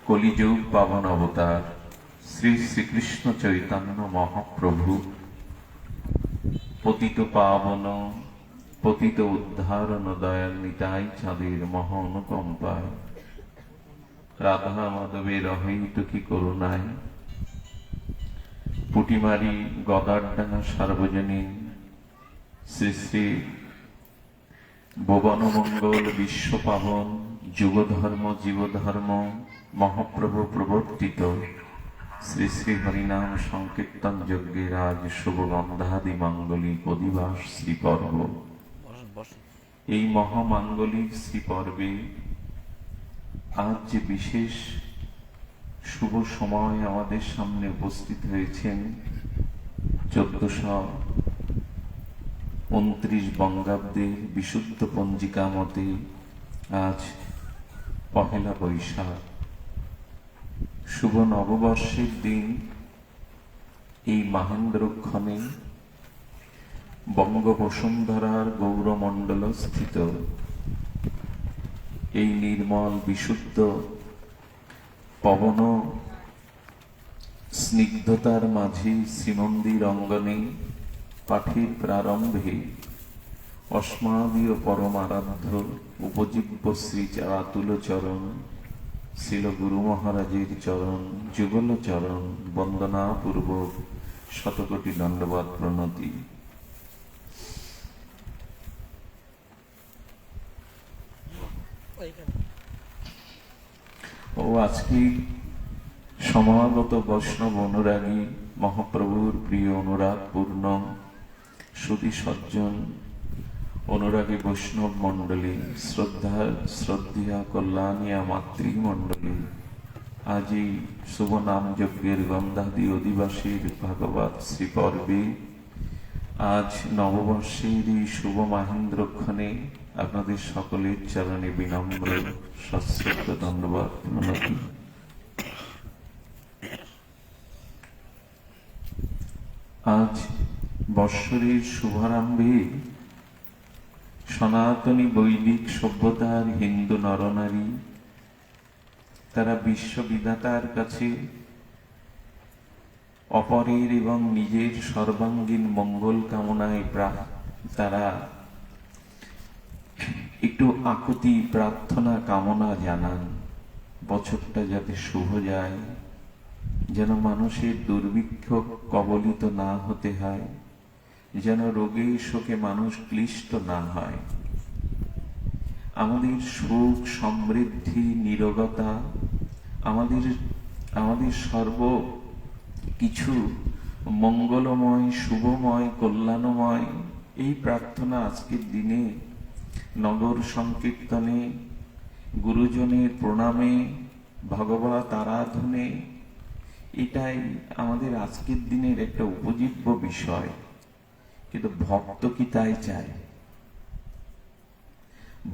কলিযুগ পাবন অবতার শ্রী শ্রীকৃষ্ণ চৈতন্য মহাপ্রভু পতিত পাবন পতিত উদ্ধারণ দয়াল নিতাই চাঁদের মহা অনুকম্পায় রাধা মাধবের অহৈতুকী করুণায় পুটিমারি গদারডাঙ্গা সার্বজনীন শ্রী শ্রী ভুবনমঙ্গল বিশ্বপাবন যুগধর্ম জীবধর্ম মহাপ্রভু প্রবর্তিত শ্রী শ্রী হরিনাম সংকীর্তন যজ্ঞের আজ শুভ গন্ধাদি মাঙ্গলিক অধিবাস শ্রী পর্ব। এই মহামাঙ্গলিক শ্রী পর্বে আজ যে বিশেষ শুভ সময় আমাদের সামনে উপস্থিত হয়েছেন 1429 বঙ্গাব্দে বিশুদ্ধ পঞ্জিকা মতে আজ পহেলা বৈশাখ শুভ নববর্ষের দিন। এই মহেন্দ্রক্ষণে বঙ্গ বসুন্ধরার গৌরমণ্ডল স্থিত এই নির্মল বিশুদ্ধ পবন স্নিগ্ধতার মাঝে শ্রীমন্দির অঙ্গনে পাঠের প্রারম্ভে অস্মাদীয় পরমারাধ্য উপজীব্য শ্রী আতুল চরণ শিল গুরু মহারাজের চরণ যুগল চরণ বন্দনা পূর্বক শতকোটি দণ্ডবাদ প্রণতি। ও আজকে সমাগত বৈষ্ণব অনুরাগী মহাপ্রভুর প্রিয় অনুরাগ পূর্ণ সুধী সজ্জন অনুরাগী বৈষ্ণব মণ্ডলী শ্রদ্ধা কল্যাণিয়া মাতৃমণ্ডলী আজ এই শুভ নাম যজ্ঞের গন্ধাদি অধিবাসীর ভাগবত শ্রী পর্বে আজ নববর্ষের এই শুভ মহেন্দ্রক্ষণে আপনাদের সকলের চরণে বিনম্র সশ্রদ্ধ ধন্যবাদ প্রণতি। আজ বৎসরের শুভারম্ভে সনাতনী বৈদিক সভ্যতার হিন্দু নরনারী তারা বিশ্ববিধাতার কাছে অপরের এবং নিজের সর্বাঙ্গীন মঙ্গল কামনায় তারা একটু আকুতি প্রার্থনা কামনা জানান। বছরটা যাতে শুভ যায়, যেন মানুষের দুর্ভিক্ষ কবলিত না হতে হয়, যেন রোগে শোকে মানুষ ক্লিষ্ট না হয়। আমাদের সুখ সমৃদ্ধি নিরোগতা আমাদের সর্ব কিছু মঙ্গলময় শুভময় কল্যাণময় এই প্রার্থনা আজকের দিনে নগর সংকীর্তনে গুরুজনের প্রণামে ভগবত আরাধনে এটাই আমাদের আজকের দিনের একটা উপজীব্য বিষয়। কিন্তু ভক্ত কি তাই চায়?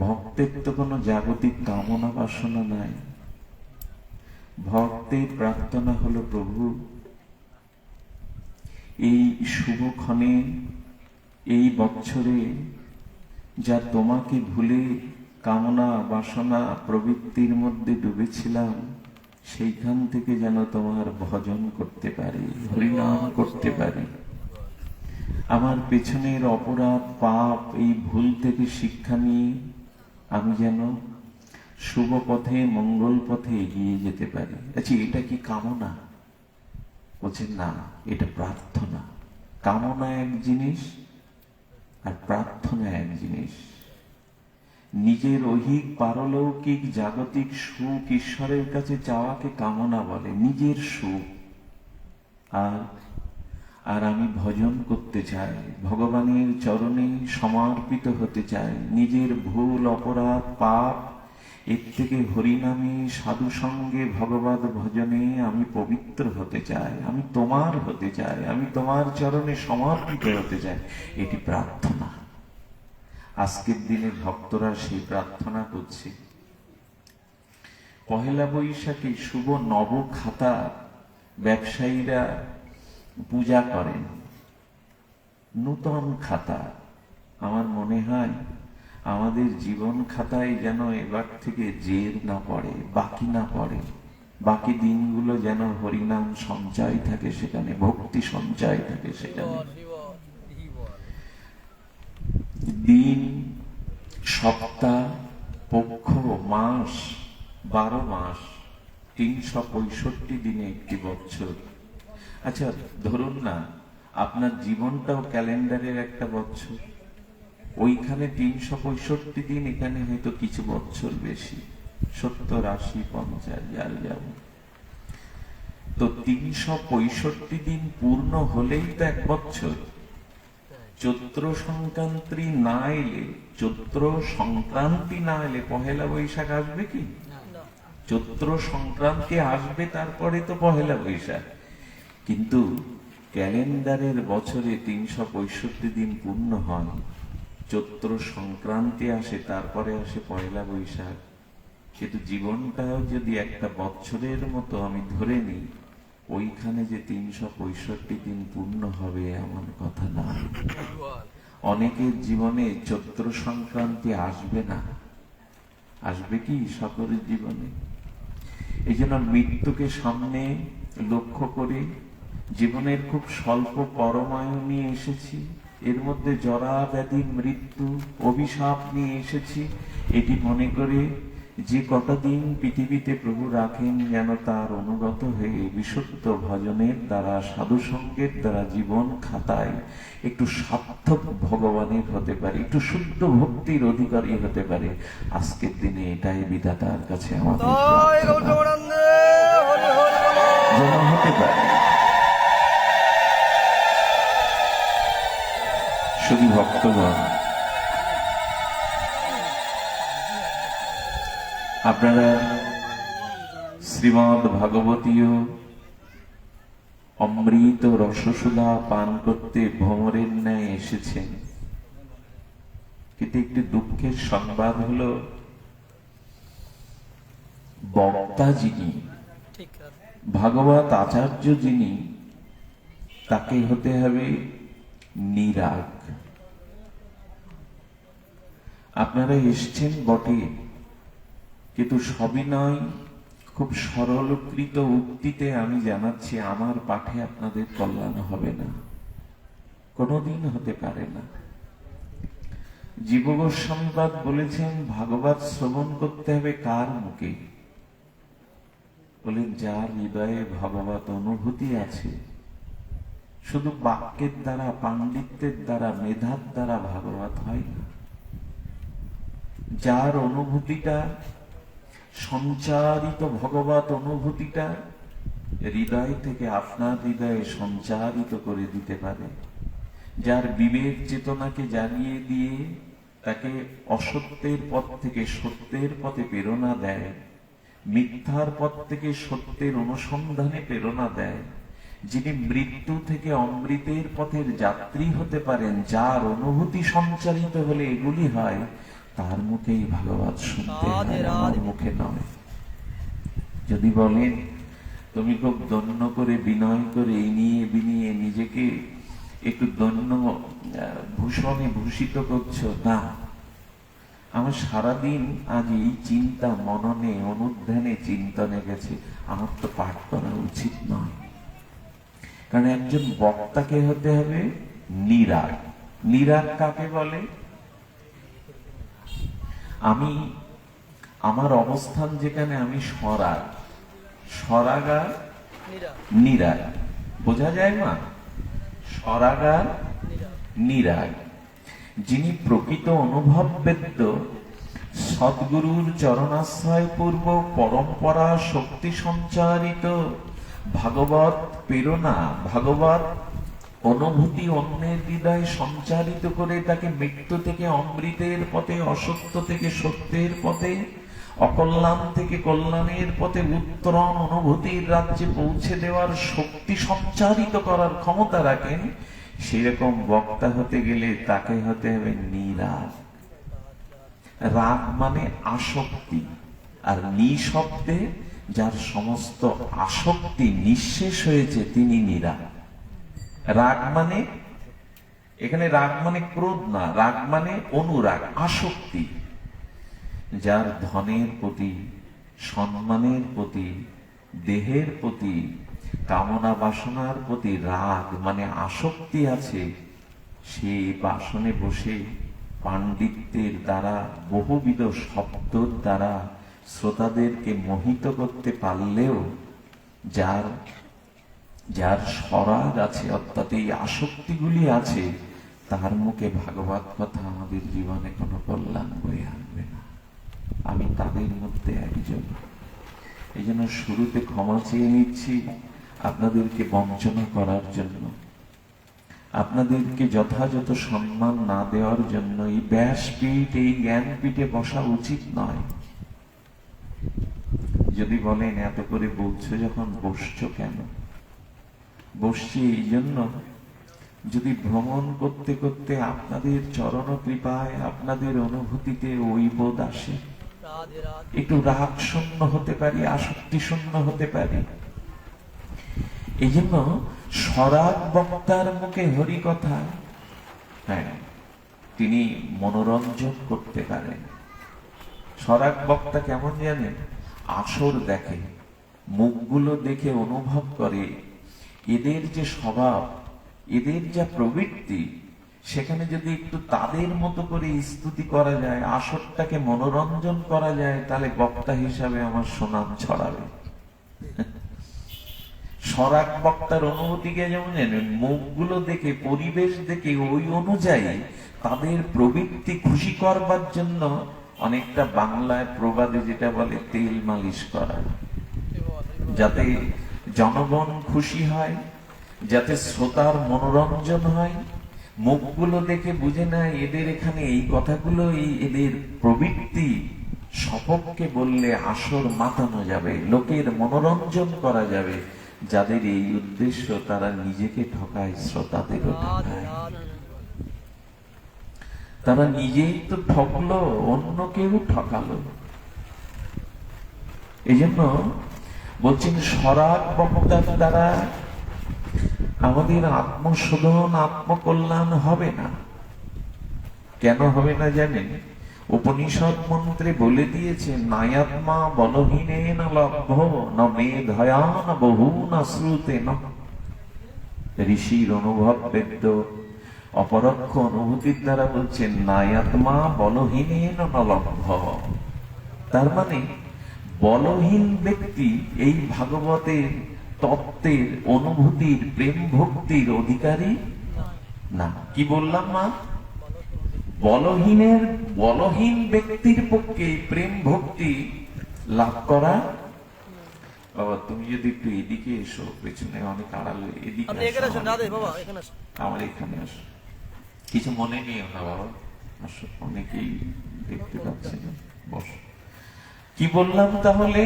ভক্তের তো কোনো জাগতিক কামনা বাসনা নাই। ভক্তের প্রার্থনা হলো, প্রভু এই শুভক্ষণে এই বছরে যা তোমাকে ভুলে কামনা বাসনা প্রবৃত্তির মধ্যে ডুবেছিলাম, সেইখান থেকে যেন তোমার ভজন করতে পারি, হরিনাম করতে পারি। আমার পেছনের অপরাধ পাপ এই ভুল থেকে শিক্ষা নিয়ে আমি যেন শুভ পথে মঙ্গল পথে এগিয়ে যেতে পারি। আচ্ছা, এটা কি কামনা? বলছে না, এটা প্রার্থনা। কামনা এক জিনিস আর প্রার্থনা এক জিনিস। নিজের ঐহিক পারলৌকিক জাগতিক সুখ ঈশ্বরের কাছে চাওয়াকে কামনা বলে, নিজের সুখ। আর আমি ভজন করতে চাই, ভগবানের চরণে সমর্পিত হতে চাই। নিজের ভুল অপরাধ পাপ এর থেকে হরিনামে সাধু সঙ্গে ভগবত ভজনে আমি পবিত্র হতে চাই, আমি তোমার হতে চাই, আমি তোমার চরণে সমর্পিত হতে চাই। এটি প্রার্থনা। আজকের দিনে ভক্তরা সেই প্রার্থনা করছে। পহেলা বৈশাখে শুভ নব খাতা ব্যবসায়ীরা পূজা করেন। নূতন খাতা। আমার মনে হয় আমাদের জীবন খাতায় যেন এবার থেকে জের না পড়ে, বাকি না পড়ে, বাকি দিনগুলো যেন হরিনাম সঞ্চয় থাকে সেখানে, ভক্তি সঞ্চয় থাকে সেখানে। দিন, সপ্তাহ, পক্ষ, মাস, 12 মাস, 365 দিনে একটি বছর। আচ্ছা ধরুন না আপনার জীবনটাও ক্যালেন্ডারের একটা বছর, ওইখানে 365 দিন, এখানে হয়তো কিছু বছর বেশি, 70, 80, 50 যার যেমন। তো 365 দিন পূর্ণ হলেই তো এক বছর। চৈত্র সংক্রান্তি না এলে, চৈত্র সংক্রান্তি না এলে পহেলা বৈশাখ আসবে কি? চৈত্র সংক্রান্তি আসবে, তারপরে তো পহেলা বৈশাখ। কিন্তু ক্যালেন্ডারের বছরে 365 দিন পূর্ণ হয়, চৈত্র সংক্রান্তি আসে, তারপরে আসে পয়লা বৈশাখ। কিন্তু জীবনটাও যদি একটা বছরের মতো আমি ধরে নিই, ওইখানে যে 365 দিন পূর্ণ হবে এমন কথা না। অনেকের জীবনে চৈত্র সংক্রান্তি আসবে না, আসবে কি সকলের জীবনে? এই জন্য মৃত্যুকে সামনে লক্ষ্য করে জীবনের খুব স্বল্প পরমায়ু নিয়ে এসেছি, এর মধ্যে জরা ব্যাধি মৃত্যু অভিশাপ নিয়ে এসেছি। এটি মনে করে যে কটা দিন পৃথিবীতে প্রভু রাখেন, যেন তার অনুগত হয়ে বিশুদ্ধ ভজনের দ্বারা, সাধু সঙ্গের দ্বারা জীবন খাতায় একটু সার্থক ভগবানের হতে পারে, একটু শুদ্ধ ভক্তির অধিকারী হতে পারে। আজকের দিনে এটাই বিধাতার কাছে আমাদের যেন হতে পারে। শুধু ভক্তগণ, আপনারা শ্রীমদ্ ভাগবতীয় অমৃত রসসুধা পান করতে ভ্রমরের ন্যায় এসেছেন, কিন্তু একটি দুঃখের সংবাদ হলো বক্তা যিনি, ভাগবত আচার্য যিনি, তাকে হতে হবে নিরাগ। আপনারা এসছেন বটে, কিন্তু সবিনয় খুব সরলকৃত উক্তিতে আমি জানাচ্ছি, আমার পাঠে আপনাদের কল্যাণ হবে না, কোনদিন হতে পারে না। জীব গোস্বামীপাদ বলেছেন ভাগবত শ্রবণ করতে হবে কার মুখে? বলেন যার হৃদয়ে ভগবত অনুভূতি আছে। শুধু বাক্যের দ্বারা, পাণ্ডিত্যের দ্বারা, মেধার দ্বারা ভাগবত হয় না। যার অনুভূতিটা সঞ্চারিত, ভগবত অনুভূতিটা হৃদয় থেকে আপনার হৃদয়ে সঞ্চারিত করে দিতে পারে, যার বিবেক চেতনাকে জাগিয়ে দিয়ে তাকে অসত্যের পথ থেকে সত্যের পথে প্রেরণা দেয়, মিথ্যার পথ থেকে সত্যের অনুসন্ধানে প্রেরণা দেয়, যিনি মৃত্যু থেকে অমৃতের পথের যাত্রী হতে পারেন, যার অনুভূতি সঞ্চারিত হলে এগুলি হয়, তার মুখেই ভাগবত শুনতে হয়, আমার মুখে নয়। যদি বলেন তুমি খুব দন্য করে বিনয় করে ইনিয়ে বিনিয়ে নিজেকে একটু দন্য ভূষণে ভূষিত করছো, না, আমার সারাদিন আজ এই চিন্তা মননে অনুধ্যানে চিন্তনে গেছে, আমার তো পাঠ করা উচিত নয়। কারণ একজন বক্তাকে হতে হবে নিরাগ। নিরাগ কাকে বলে? আমি আমার অবস্থান যেখানে, আমি সরাগ, সরাগ আর নিরাগ, বোঝা যায় না? সরাগ আর নিরাগ। যিনি প্রকৃত অনুভব বেদ্য, সদ্গুরুর চরণাশ্রয় পূর্ব পরম্পরা শক্তি সঞ্চারিত ভাগবত প্রেরণা, ভাগবত অনুভূতি অন্যের হৃদয়ে সঞ্চারিত করে তাকে মৃত্যু থেকে অমৃতের পথে, অসত্য থেকে সত্যের পথে, অকল্যাণ থেকে কল্যাণের পথে উত্তরণ অনুভূতির রাজ্যে পৌঁছে দেওয়ার শক্তি সঞ্চারিত করার ক্ষমতা রাখেন, সেরকম বক্তা হতে গেলে তাকে হতে হবে নিরাগ। রাগ মানে আসক্তি, আর নিঃশব্দে যার সমস্ত আসক্তি নিঃশেষ হয়েছে তিনি নিরাগ। রাগ মানে, এখানে রাগ মানে ক্রোধ না, রাগ মানে অনুরাগ, আসক্তি। যার ধনের প্রতি, সম্মানের প্রতি, দেহের প্রতি, কামনা বাসনার প্রতি রাগ মানে আসক্তি আছে, সেই বাসনে বসে পাণ্ডিত্যের দ্বারা, বহুবিধ শব্দের দ্বারা শ্রোতাদেরকে মোহিত করতে পারলেও যার যার স্বরাগ আছে, অর্থাৎ এই আসক্তিগুলি আছে, তার মুখে ভাগবত কথা আমাদের জীবনে কোনো কল্যাণ বয়ে আনবে না। আমি তাদের মধ্যে একজন। এই জন্য শুরুতে ক্ষমা চেয়ে নিচ্ছি আপনাদেরকে বঞ্চনা করার জন্য, আপনাদেরকে যথাযথ সম্মান না দেওয়ার জন্য। এই ব্যাসপীঠ, এই জ্ঞানপীঠে বসা উচিত নয়। যদি বলেন এত করে বলছো যখন, বসছো কেন? বসছি এই জন্য, যদি ভ্রমণ করতে করতে আপনাদের চরণ কৃপায়, আপনাদের অনুভূতিতে ওই বোধ আসে, একটু রাগ শূন্য হতে পারি, আসক্তি শূন্য হতে পারি। এই জন্য সরাগ বক্তার মুখে হরি কথা, হ্যাঁ, তিনি মনোরঞ্জন করতে পারেন। সরাগ বক্তা কেমন জানেন? আসর দেখে, মুখগুলো দেখে অনুভব করে এদের যে স্বভাব, এদের যা প্রবৃত্তি, সেখানে যদি একটু তাদের মতো করে স্তুতি করা যায়, আসরটাকে মনোরঞ্জন করা যায়, তাহলে বক্তা হিসাবে আমার সুনাম ছড়াবে। সরাগ বক্তার অনুভূতিকে যেমন জানেন, মুখগুলো দেখে, পরিবেশ দেখে, ওই অনুযায়ী তাদের প্রবৃত্তি খুশি করবার জন্য অনেকটা বাংলায় প্রবাদে যেটা বলে তেল মালিশ করা, যাতে জনগণ খুশি হয়, যাতে শ্রোতার মনোরঞ্জন হয়। মুখগুলো দেখে বুঝে নেয় এদের এখানে এই কথাগুলো, এদের প্রবৃত্তি সপক্ষে বললে আসর মাতানো যাবে, লোকের মনোরঞ্জন করা যাবে। যাদের এই উদ্দেশ্য, তারা নিজেকে ঠকায়, শ্রোতাদেরও ঠকায়। তারা নিজেই তো ঠকলো, অন্য কেউ ঠকালো। এই জন্য বলছেন সরাগ বক্তার দ্বারা আমাদের আত্মশোধন, আত্মকল্যাণ হবে না। কেন হবে না জানেন? উপনিষদ মন্ত্রে বলে দিয়েছে, নায়াত্মা বলহীনেন লভ্য ন মেধয়ান বহুন শ্রুতেন। ঋষির অনুভব বেদ্য অপরোক্ষ অনুভূতির দ্বারা বলছেন, নায়াত্মা বলহীনেন লভ্য। তার মানে বলহীন ব্যক্তি এই ভাগবতের তত্ত্বের, অনুভূতির, প্রেম ভক্তির অধিকারী না। কি বললাম মা? বলহীন ব্যক্তির পক্ষে প্রেম ভক্তি লাভ করা। বাবা তুমি যদি একটু এদিকে এসো, পেছনে অনেক আড়ালে, এদিকে আমার এখানে আসো, কিছু মনে নিও না বাবা, আসো, অনেকেই দেখতে পাচ্ছে না, বসো। কি বললাম তাহলে?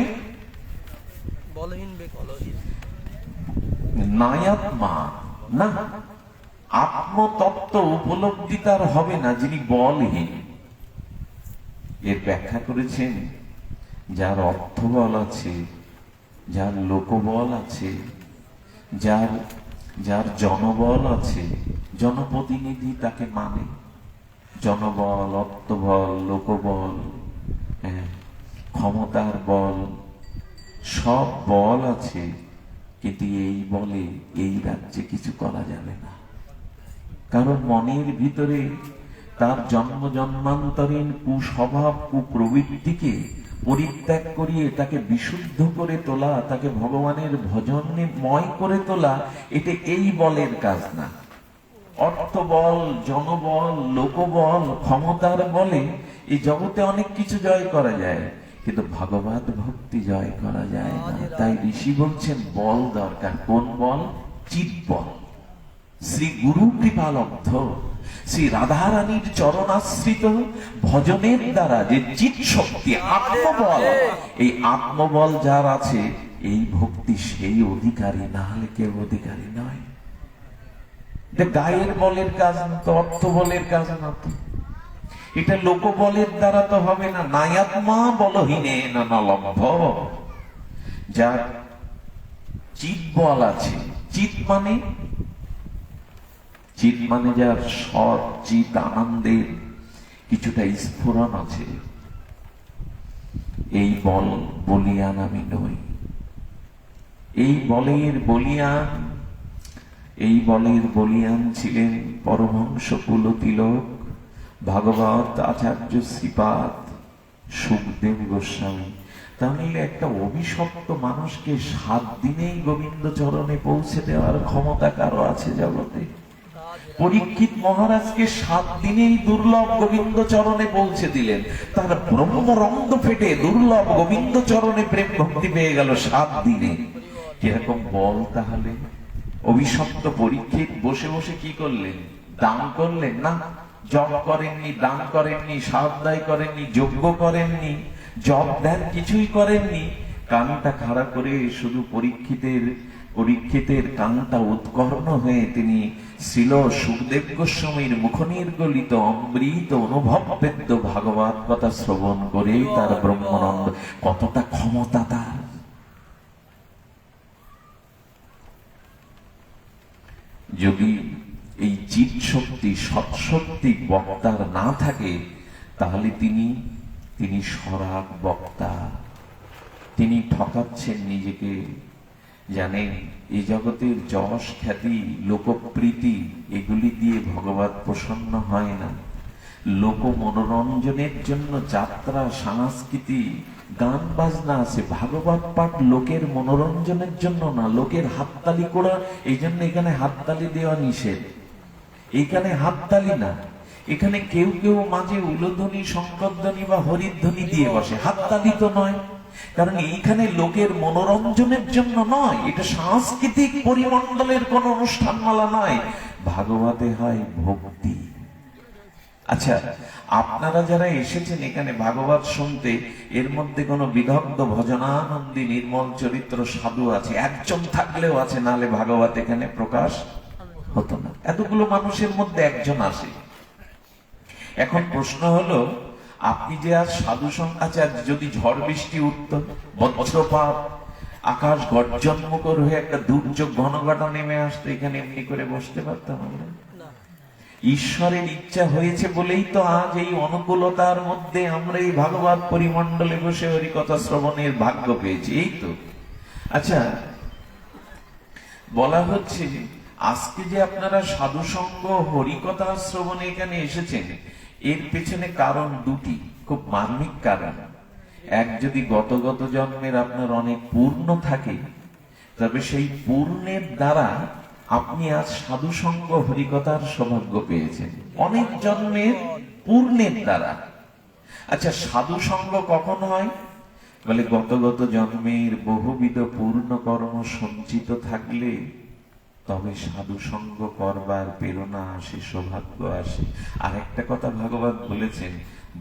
নায়াত্মা না, আত্মতত্ত্ব উপলব্ধি তার হবে না যিনি বলহীন। এর ব্যাখ্যা করেছেন, যার অর্থবল আছে, যার লোকবল আছে, যার জনবল আছে, জনপ্রতিনিধি তাকে মানে। জনবল, অর্থবল, লোকবল, ক্ষমতার বল, সব বল আছে, কিন্তু এই বলে এই রাজ্যে কিছু করা যাবে না। কারণ মনের ভিতরে তার জন্ম জন্মান্তরীণ কুস্বভাব, কুপ্রবৃত্তিকে পরিত্যাগ করিয়ে তাকে বিশুদ্ধ করে তোলা, তাকে ভগবানের ভজনে ময় করে তোলা, এটা এই বলের কাজ না। অর্থবল, জনবল, লোকবল, ক্ষমতার বলে এই জগতে অনেক কিছু জয় করা যায়, কিন্তু ভগবত ভক্তি জয় করা যায় না। তাই ঋষি বলছেন বল দরকার। কোন বল? চিৎ বল। শ্রী গুরু কৃপালব্ধ, শ্রী রাধারানীর চরণাশ্রিত ভজনের দ্বারা যে চিৎ শক্তি, আত্মবল, এই আত্মবল যার আছে, এই ভক্তি সেই অধিকারী, না হলে কেউ অধিকারী নয়। গায়ের বলের কাজ না তো, অর্থ বলের কাজ না তো, এটা লোকবলের দ্বারা তো হবে না। নায়াত্মা বলহীনেন লভ্য, যার চিৎ বল আছে। চিৎ মানে যার সৎ চিৎ আনন্দের কিছুটা স্ফুরণ আছে। এই বল বলিয়ান আমি নই, এই বলের বলিয়ান ছিলেন পরমহংস কুলতিলক ভাগবত আচার্য শ্রীপাদ সুখদেব গোস্বামী। তাহলে একটা অভিশপ্ত মানুষকে 7 দিনেই গোবিন্দ চরণে পৌঁছে দেওয়ার ক্ষমতা কারো আছে জগতে? পরীক্ষিত মহারাজকে 7 দিনেই দুর্লভ গোবিন্দ চরণে পৌঁছে দিলেন। তার ব্রহ্মরন্ধ্র ফেটে দুর্লভ গোবিন্দ চরণে প্রেম ভক্তি পেয়ে গেল 7 দিনে। কিরকম বল তাহলে? অভিশপ্ত পরীক্ষিত বসে বসে কি করলেন? দান করলেন না? জপ করেননি, দান করেননি, সাধ্যায় করেননি, যজ্ঞ করেননি, জপ ধ্যান কিছুই করেননি। কানটা খাড়া করে শুধু পরীক্ষিতের কানটা উৎকর্ণ হয়ে তিনি ছিল সুখদেব গোস্বামীর মুখনির্গলিত অমৃত অনুভব বেদ্য ভাগবত কথা শ্রবণ করে তার ব্রহ্মানন্দ। কতটা ক্ষমতা তার! যদি এই চিৎ শক্তি সৎশক্তি বক্তার না থাকে, তাহলে তিনি সরাগ বক্তা, তিনি ঠকাচ্ছেন নিজেকে। জানেন, এই জগতের যশ খ্যাতি লোকপ্রীতি এগুলি দিয়ে ভগবান প্রসন্ন হয় না। লোক মনোরঞ্জনের জন্য যাত্রা, সংস্কৃতি, গান বাজনা আছে। ভাগবত পাঠ লোকের মনোরঞ্জনের জন্য না, লোকের হাততালি করা। এই জন্য এখানে হাততালি দেওয়া নিষেধ। এইখানে হাততালি না, এখানে কেউ কেউ মাঝে উলধ্বনি, শঙ্করধ্বনি বা হরিধ্বনি দিয়ে বসে। হাততালি তো নয়, কারণ এইখানে লোকের মনোরঞ্জনের জন্য নয়, এটা সাংস্কৃতিক পরিমণ্ডলের কোন অনুষ্ঠানমালা নয়। ভাগবতে হয় ভক্তি। আচ্ছা, আপনারা যারা এসেছেন এখানে ভাগবত শুনতে, এর মধ্যে কোন বিদগ্ধ ভজনানন্দী নির্মল চরিত্র সাধু আছে? একজন থাকলেও আছে, নালে ভাগবত এখানে প্রকাশ হতো না। এতগুলো মানুষের মধ্যে একজন আসে। এখন প্রশ্ন হলো, আপনি যে আজ সাধু সঙ্গ, আচ্ছা যদি ঝড় বৃষ্টি উঠত, বজ্রপাত, আকাশ গর্জন মুখর হয়ে একটা দুর্যোগ ঘনঘটা নেমে আসতো, এখানে এমনি করে বসতে পারতাম আমরা? ঈশ্বরের ইচ্ছা হয়েছে বলেই তো আজ এই অনুকূলতার মধ্যে আমরা এই ভাগবত পরিমণ্ডলে বসে হরিকথা শ্রবণের ভাগ্য পেয়েছি, এই তো। আচ্ছা, বলা হচ্ছে আজকে যে আপনারা সাধু সঙ্গ হরিকথা শ্রবণে এখানে এসেছেন, এর পেছনে কারণ দুটি, খুব মার্মিক কারণ। এক, যদি গত জন্মের আপনার অনেক পূর্ণ থাকে, তবে সেই পূর্ণের দ্বারা আপনি আজ সাধু সঙ্গ হরিকথার সৌভাগ্য পেয়েছেন, অনেক জন্মের পূর্ণের দ্বারা। আচ্ছা, সাধু সঙ্গ কখন হয়? বলে গত জন্মের বহুবিধ পূর্ণ কর্ম সঞ্চিত থাকলে তবে সাধু সঙ্গ করবার প্রেরণা আসে, সৌভাগ্য আসে। আর একটা কথা ভাগবত বলেছেন,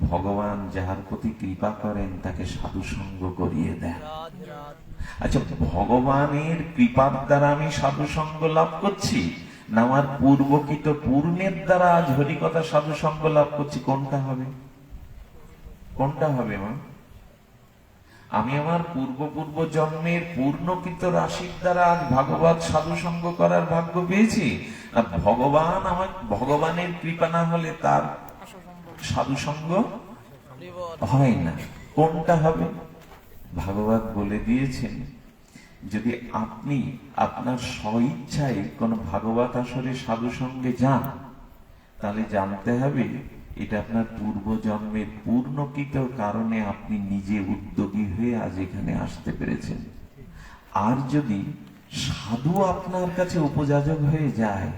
ভগবান যাহার প্রতি কৃপা করেন তাকে সাধু সঙ্গ করিয়ে দেন। আচ্ছা, ভগবানের কৃপার দ্বারা আমি সাধু সঙ্গ লাভ করছি, না আমার পূর্বকৃত পূর্ণের দ্বারা আজ হরিকথা সাধু সঙ্গ লাভ করছি? কোনটা হবে? কোনটা হবে মা? আমি আমার পূর্ব জন্মের পূর্ণকৃত রাশির দ্বারা আজ ভাগবত সাধু সঙ্গ করার ভাগ্য পেয়েছি, না ভগবান আমার, ভগবানের কৃপা না হলে তার সাধু সঙ্গ হয় না? কোনটা হবে? ভাগবত বলে দিয়েছেন, যদি আপনি আপনার স্বইচ্ছায় কোন ভাগবত আসরে সাধু সঙ্গে যান, তাহলে জানতে হবে এটা আপনার পূর্ব জন্মের পূর্ণকৃত কারণে আপনি নিজে উদ্যোগী হয়ে আজ এখানে আসতে পেরেছেন। আর যদি সাধু আপনার কাছে উপযাজক হয়ে যায়,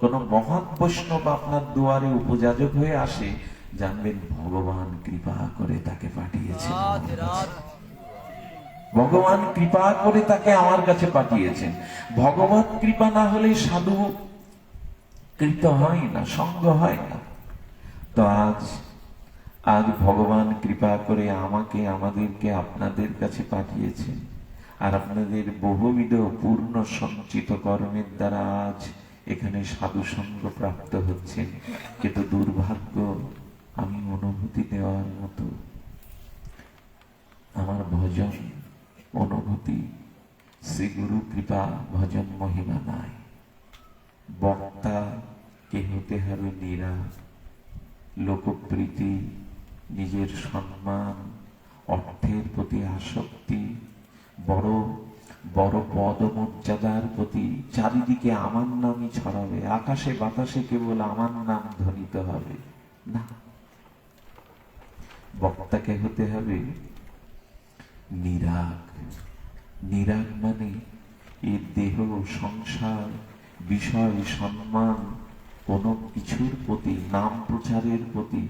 কোন মহৎ বৈষ্ণব আপনার দুয়ারে উপযাজক হয়ে আসে, জানবেন ভগবান কৃপা করে তাকে পাঠিয়েছেন। ভগবান কৃপা করে তাকে আমার কাছে পাঠিয়েছেন। ভগবত কৃপা না হলে সাধু কৃত হয় না, সঙ্গ হয় না। তো আজ ভগবান কৃপা করে আমাকে, আমাদেরকে আপনাদের কাছে পাঠিয়েছেন, আর আপনাদের বহুবিধ পূর্ণ সঞ্চিত কর্মের দ্বারা আজ এখানে সাধু সঙ্গ প্রাপ্ত হচ্ছেন। কিন্তু দুর্ভাগ্য, আমি অনুভূতি দেওয়ার মতো আমার ভজন অনুভূতি শ্রী গুরু কৃপা ভজন মহিমা নাই। বক্তা কে হতে হবে নিরা, লোকপ্রীতি, নিজের সম্মান, অর্থের প্রতি আসক্তি, বড় বড় পদমর্যাদার প্রতি চারিদিকে আমার নামই ছড়াবে, আকাশে বাতাসে কেবল আমার নাম ধ্বনিত হবে না। বক্তাকে হতে হবে নিরাগ। নিরাগ মানে এই দেহ, সংসার, বিষয়, সম্মান, কোন কিছুর প্রতি, নাম প্রচারের প্রতি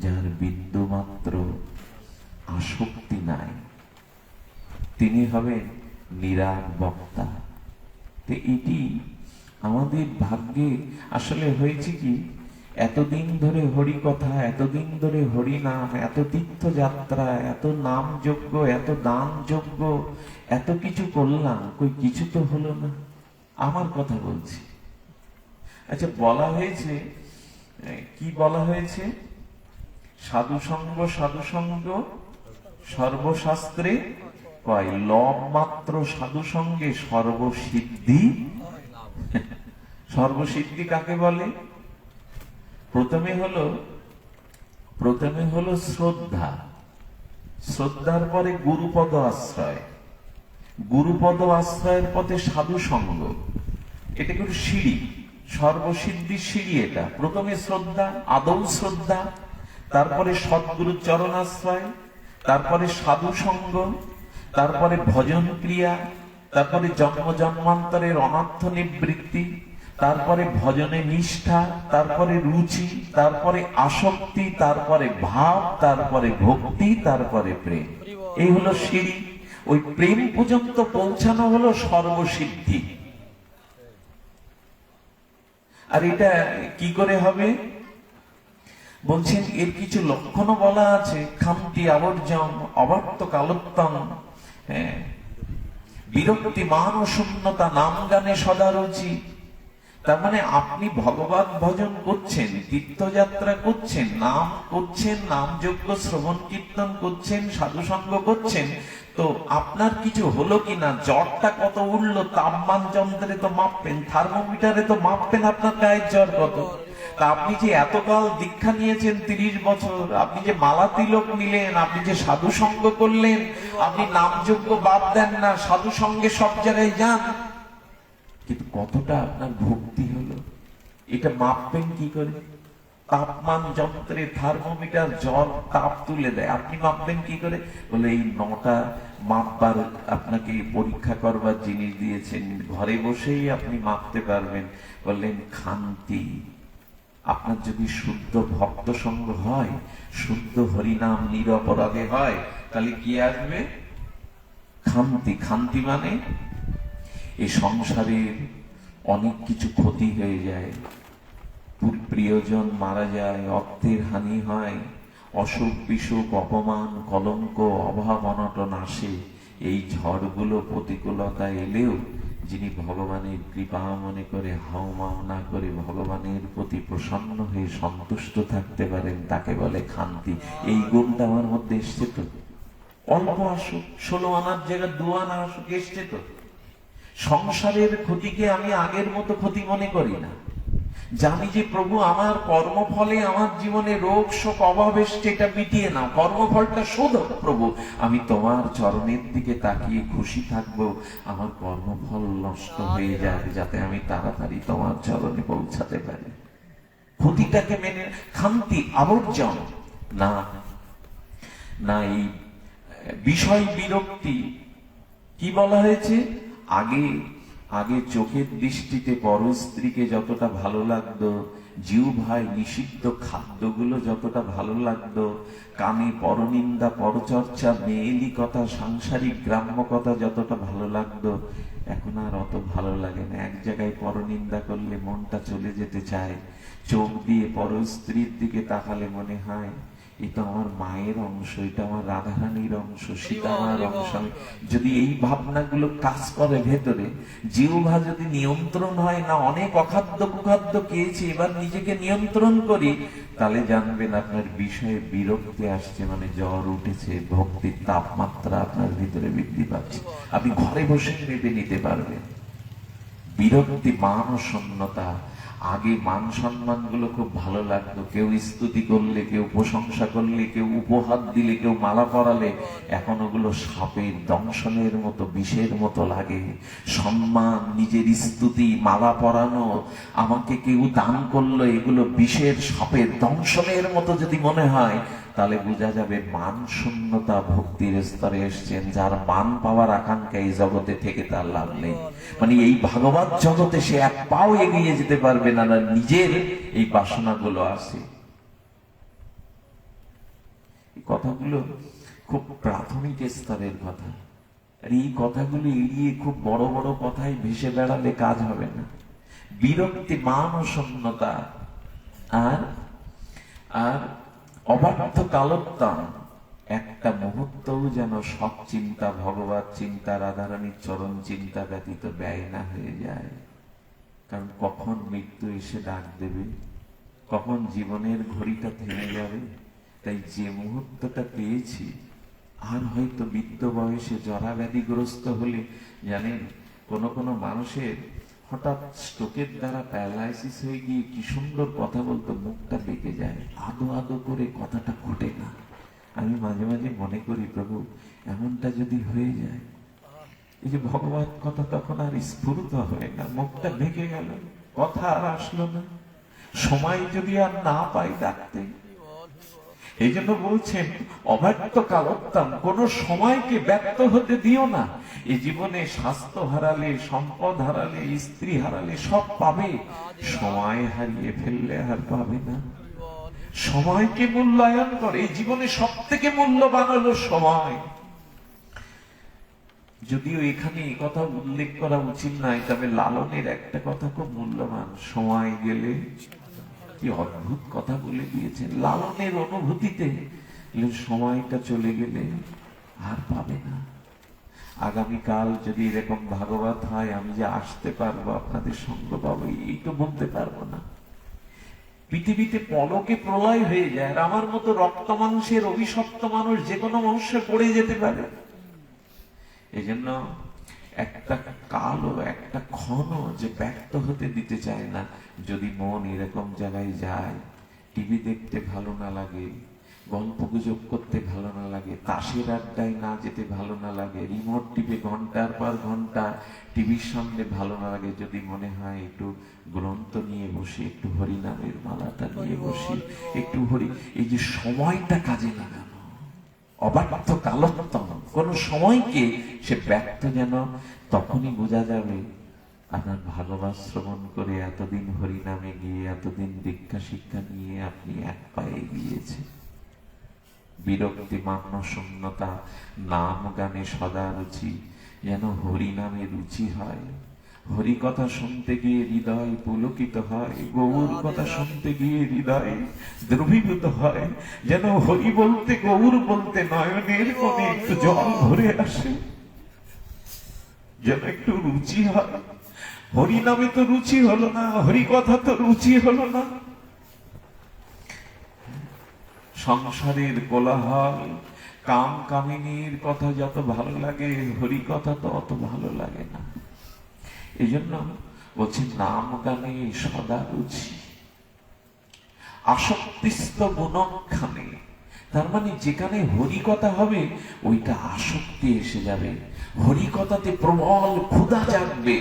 যার বিন্দুমাত্র আসক্তি নাই, তিনি হবেন নিরাগ বক্তা। তো এটি আমাদের ভাগ্যে আসলে হয়েছে কি, এতদিন ধরে হরি কথা, এতদিন ধরে হরি নাম, এত তীর্থযাত্রা, এত নাম যজ্ঞ, এত দান যজ্ঞ, এত কিছু করলাম, কই কিছু তো হলো না। আমার কথা বলছি। আচ্ছা, বলা হয়েছে, কি বলা হয়েছে? সাধু সঙ্গ, সাধু সঙ্গ সর্বশাস্ত্রে কয়, লব মাত্র সাধু সঙ্গে সর্বসিদ্ধি। সর্বসিদ্ধি কাকে বলে? প্রথমে হলো শ্রদ্ধা, শ্রদ্ধার পরে গুরুপদ আশ্রয়, গুরুপদ আশ্রয়ের পথে সাধু সঙ্গ। এটা কিন্তু সিঁড়ি, সর্বসিদ্ধির সিঁড়ি এটা। প্রথমে শ্রদ্ধা, আদৌ শ্রদ্ধা, তারপরে সদ্গুরু চরণাশ্রয়, তারপরে সাধু সঙ্গ, তারপরে ভজন ক্রিয়া, তারপরে জন্ম জন্মান্তরের অনর্থ নিবৃত্তি, তারপরে ভজনে নিষ্ঠা, তারপরে রুচি, তারপরে আসক্তি, তারপরে ভাব, তারপরে ভক্তি, তারপরে প্রেম। এই হলো সিঁড়ি। ওই প্রেম পর্যন্ত পৌঁছানো হলো সর্বসিদ্ধি। আর এটা কি করে হবে বলছেন? এর কিছু লক্ষণও বলা আছে। খামতি আবর্জম, অবার্ত কালোত্তম, বিরক্তি, মান ও শূন্যতা, নাম গানে সদা রুচি। তার মানে আপনি ভগবত ভজন করছেন, তীর্থযাত্রা করছেন, নাম করছেন, নাম যজ্ঞ শ্রবণ কীর্তন করছেন, সাধু সঙ্গ করছেন, তো আপনার কিছু হলো কিনা, জ্বরটা কত উঠলো, তাপমান যন্ত্রে তো মাপবেন, থার্মোমিটারে তো মাপবেন আপনার গায়ের জ্বর কত। তা আপনি যে এতকাল দীক্ষা নিয়েছেন 30 বছর, আপনি যে মালা তিলক নিলেন, আপনি যে সাধু সঙ্গ করলেন, আপনি নাম যজ্ঞ বাদ দেন না, সাধু সঙ্গে সব জায়গায় যান, কিন্তু কতটা আপনার ভক্তি হলো এটা মাপবেন কি করে? তাপমান যন্ত্রে থার্মোমিটার জল তাপ তুলে দেয়, আপনি মাপবেন কি করে? বলে এই 9টা মাপবার আপনাকে পরীক্ষা করবার জিনিস দিয়েছেন, ঘরে বসেই আপনি মাপতে পারবেন। বললেন খান্তি। আপনার যদি শুদ্ধ ভক্ত সঙ্গ হয়, শুদ্ধ হরিনাম নিরপরাধে হয়, তাহলে কি আসবে? খান্তি। খান্তি মানে এই সংসারের অনেক কিছু ক্ষতি হয়ে যায়, প্রিয়জন মারা যায়, অর্থের হানি হয়, অসুখ বিসুখ, অপমান, কলঙ্ক, অভাব অনটন আসে। এই ঝড়গুলো প্রতিকূলতা এলেও যিনি ভগবানের কৃপা মনে করে, হাউমাউ না করে ভগবানের প্রতি প্রসন্ন হয়ে সন্তুষ্ট থাকতে পারেন, তাকে বলে খান্তি। এই গুণটা আমার মধ্যে এসছে তো। অল্প আসুক, 16 আনার জায়গায় 2 আনা আসুক, এসছে তো। সংসারের ক্ষতিকে আমি আগের মতো ক্ষতি মনে করি না। জানি যে প্রভু আমার কর্মফলে আমার জীবনে রোগ শোক অভাব এসছে, এটা মিটিয়ে নাও, কর্মফলটা শোধো প্রভু। আমি তোমার চরণের দিকে তাকিয়ে খুশি থাকবো, আমার কর্মফল নষ্ট হয়ে যাক, যাতে আমি তাড়াতাড়ি তোমার চরণে পৌঁছাতে পারি। ক্ষতিটাকে মেনে খান্তি আবর্জন না। না, এই বিষয় বিরক্তি কি বলা হয়েছে? আগে চোখের দৃষ্টিতে পর স্ত্রীকে যতটা ভালো লাগতো, জিহ্বায় নিষিদ্ধ খাদ্যগুলো যতটা ভালো লাগতো, কানে পরনিন্দা, পরচর্চা, মেয়েলি কথা, সাংসারিক গ্রাম্য কথা যতটা ভালো লাগতো, এখন আর অত ভালো লাগে না। এক জায়গায় পরনিন্দা করলে মনটা চলে যেতে চায়, চোখ দিয়ে পর স্ত্রীর দিকে তাকালে মনে হয় এটা আমার মায়ের অংশ, এটা আমার রাধারানীর অংশ, সীতামার অংশ। যদি এই ভাবনাগুলো কাজ করে ভেতরে, জিহ্বা যদি নিয়ন্ত্রণ হয় না, অনেক অখাদ্য কুখাদ্য খেয়েছি, এবার নিজেকে নিয়ন্ত্রণ করি, তাহলে জানবেন আপনার বিষয়ে বিরক্তি আসছে, মানে জ্বর উঠেছে, ভক্তির তাপমাত্রা আপনার ভিতরে বৃদ্ধি পাচ্ছে। আপনি ঘরে বসে ভেবে নিতে পারবেন। বিরক্তি, মান ও শূন্যতা, আগে মান সম্মান গুলো খুব ভালো লাগতো, কেউ স্তুতি করলে, কেউ প্রশংসা করলে, কেউ উপহার দিলে, কেউ মালা পরালে, এখন ওগুলো সাপের দংশনের মতো, বিষের মতো লাগে। সম্মান, নিজের স্তুতি, মালা পরানো, আমাকে কেউ দান করলো, এগুলো বিষের সাপের দংশনের মতো যদি মনে হয়, তাহলে বোঝা যাবে মান শূন্যতা ভক্তির স্তরে এসছেন। যার মান পাওয়ার আকাঙ্ক্ষা এই জগতে থেকে তার লাভ নেই, মানে এই ভাগবত জগতে সে এক পাও এগিয়ে যেতে পারবে না, নিজের এই বাসনাগুলো আছে। এই কথাগুলো খুব প্রাথমিক স্তরের কথা, আর এই কথাগুলো এড়িয়ে খুব বড় বড় কথায় ভেসে বেড়ালে কাজ হবে না। বিরক্তি, মান ও শূন্যতা আর আর অবাধ্য কালোত্তম, একটা মুহূর্তও যেন সব চিন্তা, ভগবত চিন্তা, রাধারানীর চরণ চিন্তা ব্যতীত ব্যয় না হয়ে যায়। কারণ কখন মৃত্যু এসে ডাক দেবে, কখন জীবনের ঘড়িটা থেমে যাবে। তাই যে মুহূর্তটা পেয়েছি, আর হয়তো বৃদ্ধ বয়সে জরা ব্যাধিগ্রস্ত হলে, জানেন কোন কোন মানুষের হঠাৎ স্ট্রোকের দ্বারা প্যারালাইসিস হয়ে গিয়ে কি সুন্দর কথা বলতো, মুখটা বেঁকে যায়, আদো আদো করে কথাটা ঘটে না। আমি মাঝে মাঝে মনে করি, প্রভু এমনটা যদি হয়ে যায়, এই যে ভগবত কথা তখন আর স্ফুরিত হয় না, মুখটা বেঁকে গেল, কথা আর আসলো না, সময় যদি আর না পাই ডাকতে। এই জন্য বলছেন অবাধ্য কালোত্তম, কোন সময়কে ব্যর্থ হতে দিও না। এই জীবনে স্বাস্থ্য হারালে, সম্পদ হারালে, স্ত্রী হারালে সব পাবে, সময় হারিয়ে ফেললে আর পাবে না। সময়কে মূল্যায়ন করে, এই জীবনে সব থেকে মূল্যবান হলো সময়। যদিও এখানে এই কথা উল্লেখ করা উচিত নয়, তবে লালনের একটা কথা খুব মূল্যবান, সময় গেলে, কি অদ্ভুত কথা বলে দিয়েছেন লালনের অনুভূতিতে, সময়টা চলে গেলে আর পাবে না। আগামীকাল যদি এরকম ভাগবত হয়, আমি যে আসতে পারবো, আপনাদের সঙ্গ পাবো, এই তো বলতে পারবো না। পৃথিবীতে পলকে প্রলয় হয়ে যায়, আর আমার মতো রক্ত মাংসের অভিশপ্ত মানুষ যে কোনো মানুষে পড়ে যেতে পারে। এই জন্য একটা কালও, একটা ক্ষণও যে ব্যর্থ হতে দিতে চায় না। যদি মন এরকম জায়গায় যায়, টিভি দেখতে ভালো না লাগে, গল্প গুজব করতে ভালো না লাগে, তাসের আড্ডায় না যেতে ভালো না লাগে, রিমোট টিপে ঘন্টার পর ঘন্টা টিভির সামনে ভালো না লাগে, যদি মনে হয় একটু গ্রন্থ নিয়ে বসি, একটু হরিনামের মালাটা নিয়ে বসি, একটু হরি, এই যে সময়টা কাজে লাগানো, অবাধ্য কালোত্তম, কোন সময়কে সে ব্যর্থ যেন, তখনই বোঝা যাবে আপনার ভাগবত শ্রবণ করে, এতদিন হরিনামে গিয়ে, এতদিন দীক্ষা শিক্ষা নিয়ে আপনি এক পায়ে গিয়েছে। বিরক্তি, মান্য শূন্যতা, নাম গানে সদা রুচি, যেন হরিনামে রুচি হয়। হরি কথা শুনতে গিয়ে হৃদয় পুলকিত হয়, গৌর কথা শুনতে গিয়ে হৃদয় দ্রবীভূত হয়, যেন হরি বলতে, গৌর বলতে নয়নের কোণে একটু জল ভরে আসে, যেন একটু রুচি হয়। হরি নামে তো রুচি হলো না, হরি কথা তো রুচি হলো না। সংসারের কোলাহল, কাম কামিনীর কথা যত ভালো লাগে, হরি কথা তো অত ভালো লাগে না। এই জন্য বলছি নাম গানে সদা রুচি, আসক্তিস্থ গুণখানে, তার মানে যেখানে হরি কথা হবে ওইটা আসক্তি এসে যাবে, হরি কথাতে প্রবল ক্ষুধা জাগবে,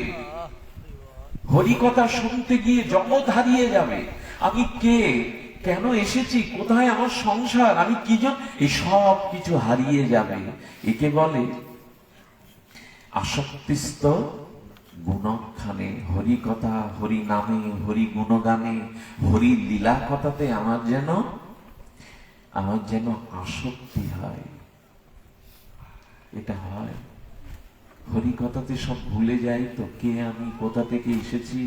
হরি কথা শুনতে গিয়ে জগৎ হারিয়ে যাবে। আমি কে, কেন এসেছি, কোথায় আমার সংসার, আমি কি জন, এই সব কিছু হারিয়ে যাবে। একে বলে আসক্তিস্থ গুণখানে। হরি কথা, হরি নামে, হরি গুণগানে, হরি লীলা কথাতে আমার যেন আসক্তি হয়। এটা হয়, হরি কথাতে সব ভুলে যাই তো, কে আমি, কোথা থেকে এসেছি,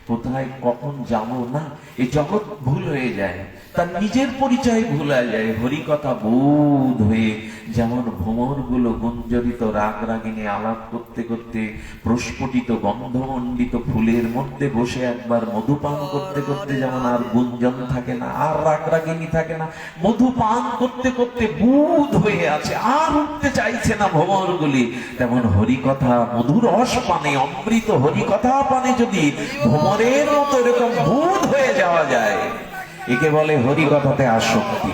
কোথায় কখন যাব না, এই জগৎ ভুল হয়ে যায়, তার নিজের পরিচয় ভুলা যায়। হরি কথা বোধ হয়ে, যেমন ভ্রমর গুলো গুঞ্জরিত রাগ রাগিনী আলাপ করতে করতে প্রস্ফুটিত গন্ধমণ্ডিত ফুলের মধ্যে বসে একবার মধুপান করতে করতে যেমন আর গুঞ্জন থাকে না, আর রাগ রাগিনী থাকে না, মধুপান করতে করতে বুধ হয়ে আছে, আর উঠতে চাইছে না ভ্রমর গুলি, তেমন হরি কথা কথা, মধুর রস পানে, অমৃত হরি কথা পানে যদি ভ্রমরের মতো এরকম ভূত হয়ে যাওয়া যায়, একে বলে হরি কথাতে আসক্তি।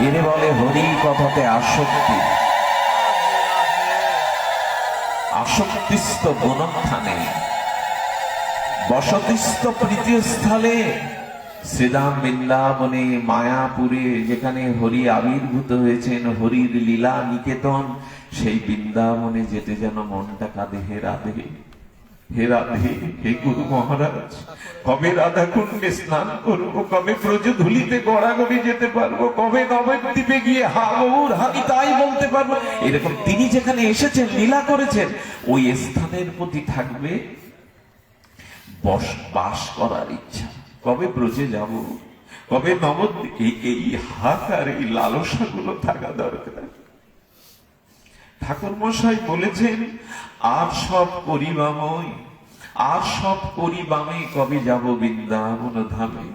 এরে বলে হরি কথাতে আসক্তি। আসক্তিস্থ গুণস্থানে বসতিস্থ প্রীতীয় স্থলে, শ্রীরাম বৃন্দাবনে মায়াপুরে যেখানে হরি আবির্ভূত হয়েছেন, হরির লীলা নিকেতন, সেই বৃন্দাবনে যেতে যেন মনটা কাঁদে, হে রাধে, হে রাধে, হে গুরু মহারাজ, কবে রাধা কুণ্ডে স্নান করবো, কবে ব্রজধূলিতে গড়াগড়ি যেতে পারবো, কবে নবদ্বীপে গিয়ে হা গৌর হানি তাই বলতে পারবো। এরকম তিনি যেখানে এসেছেন, লীলা করেছেন, ওই স্থানের প্রতি থাকবে বাস করার ইচ্ছা। কবে ব্রজে যাব, কবে নবদ্বীপ, এই হাকার এই লালসাগুলো থাকা দরকার। ঠাকুর মশাই বলেছেন, আর সব করিবাময়, আর সব করিবামে, কবে যাব বৃন্দাবন ধামে,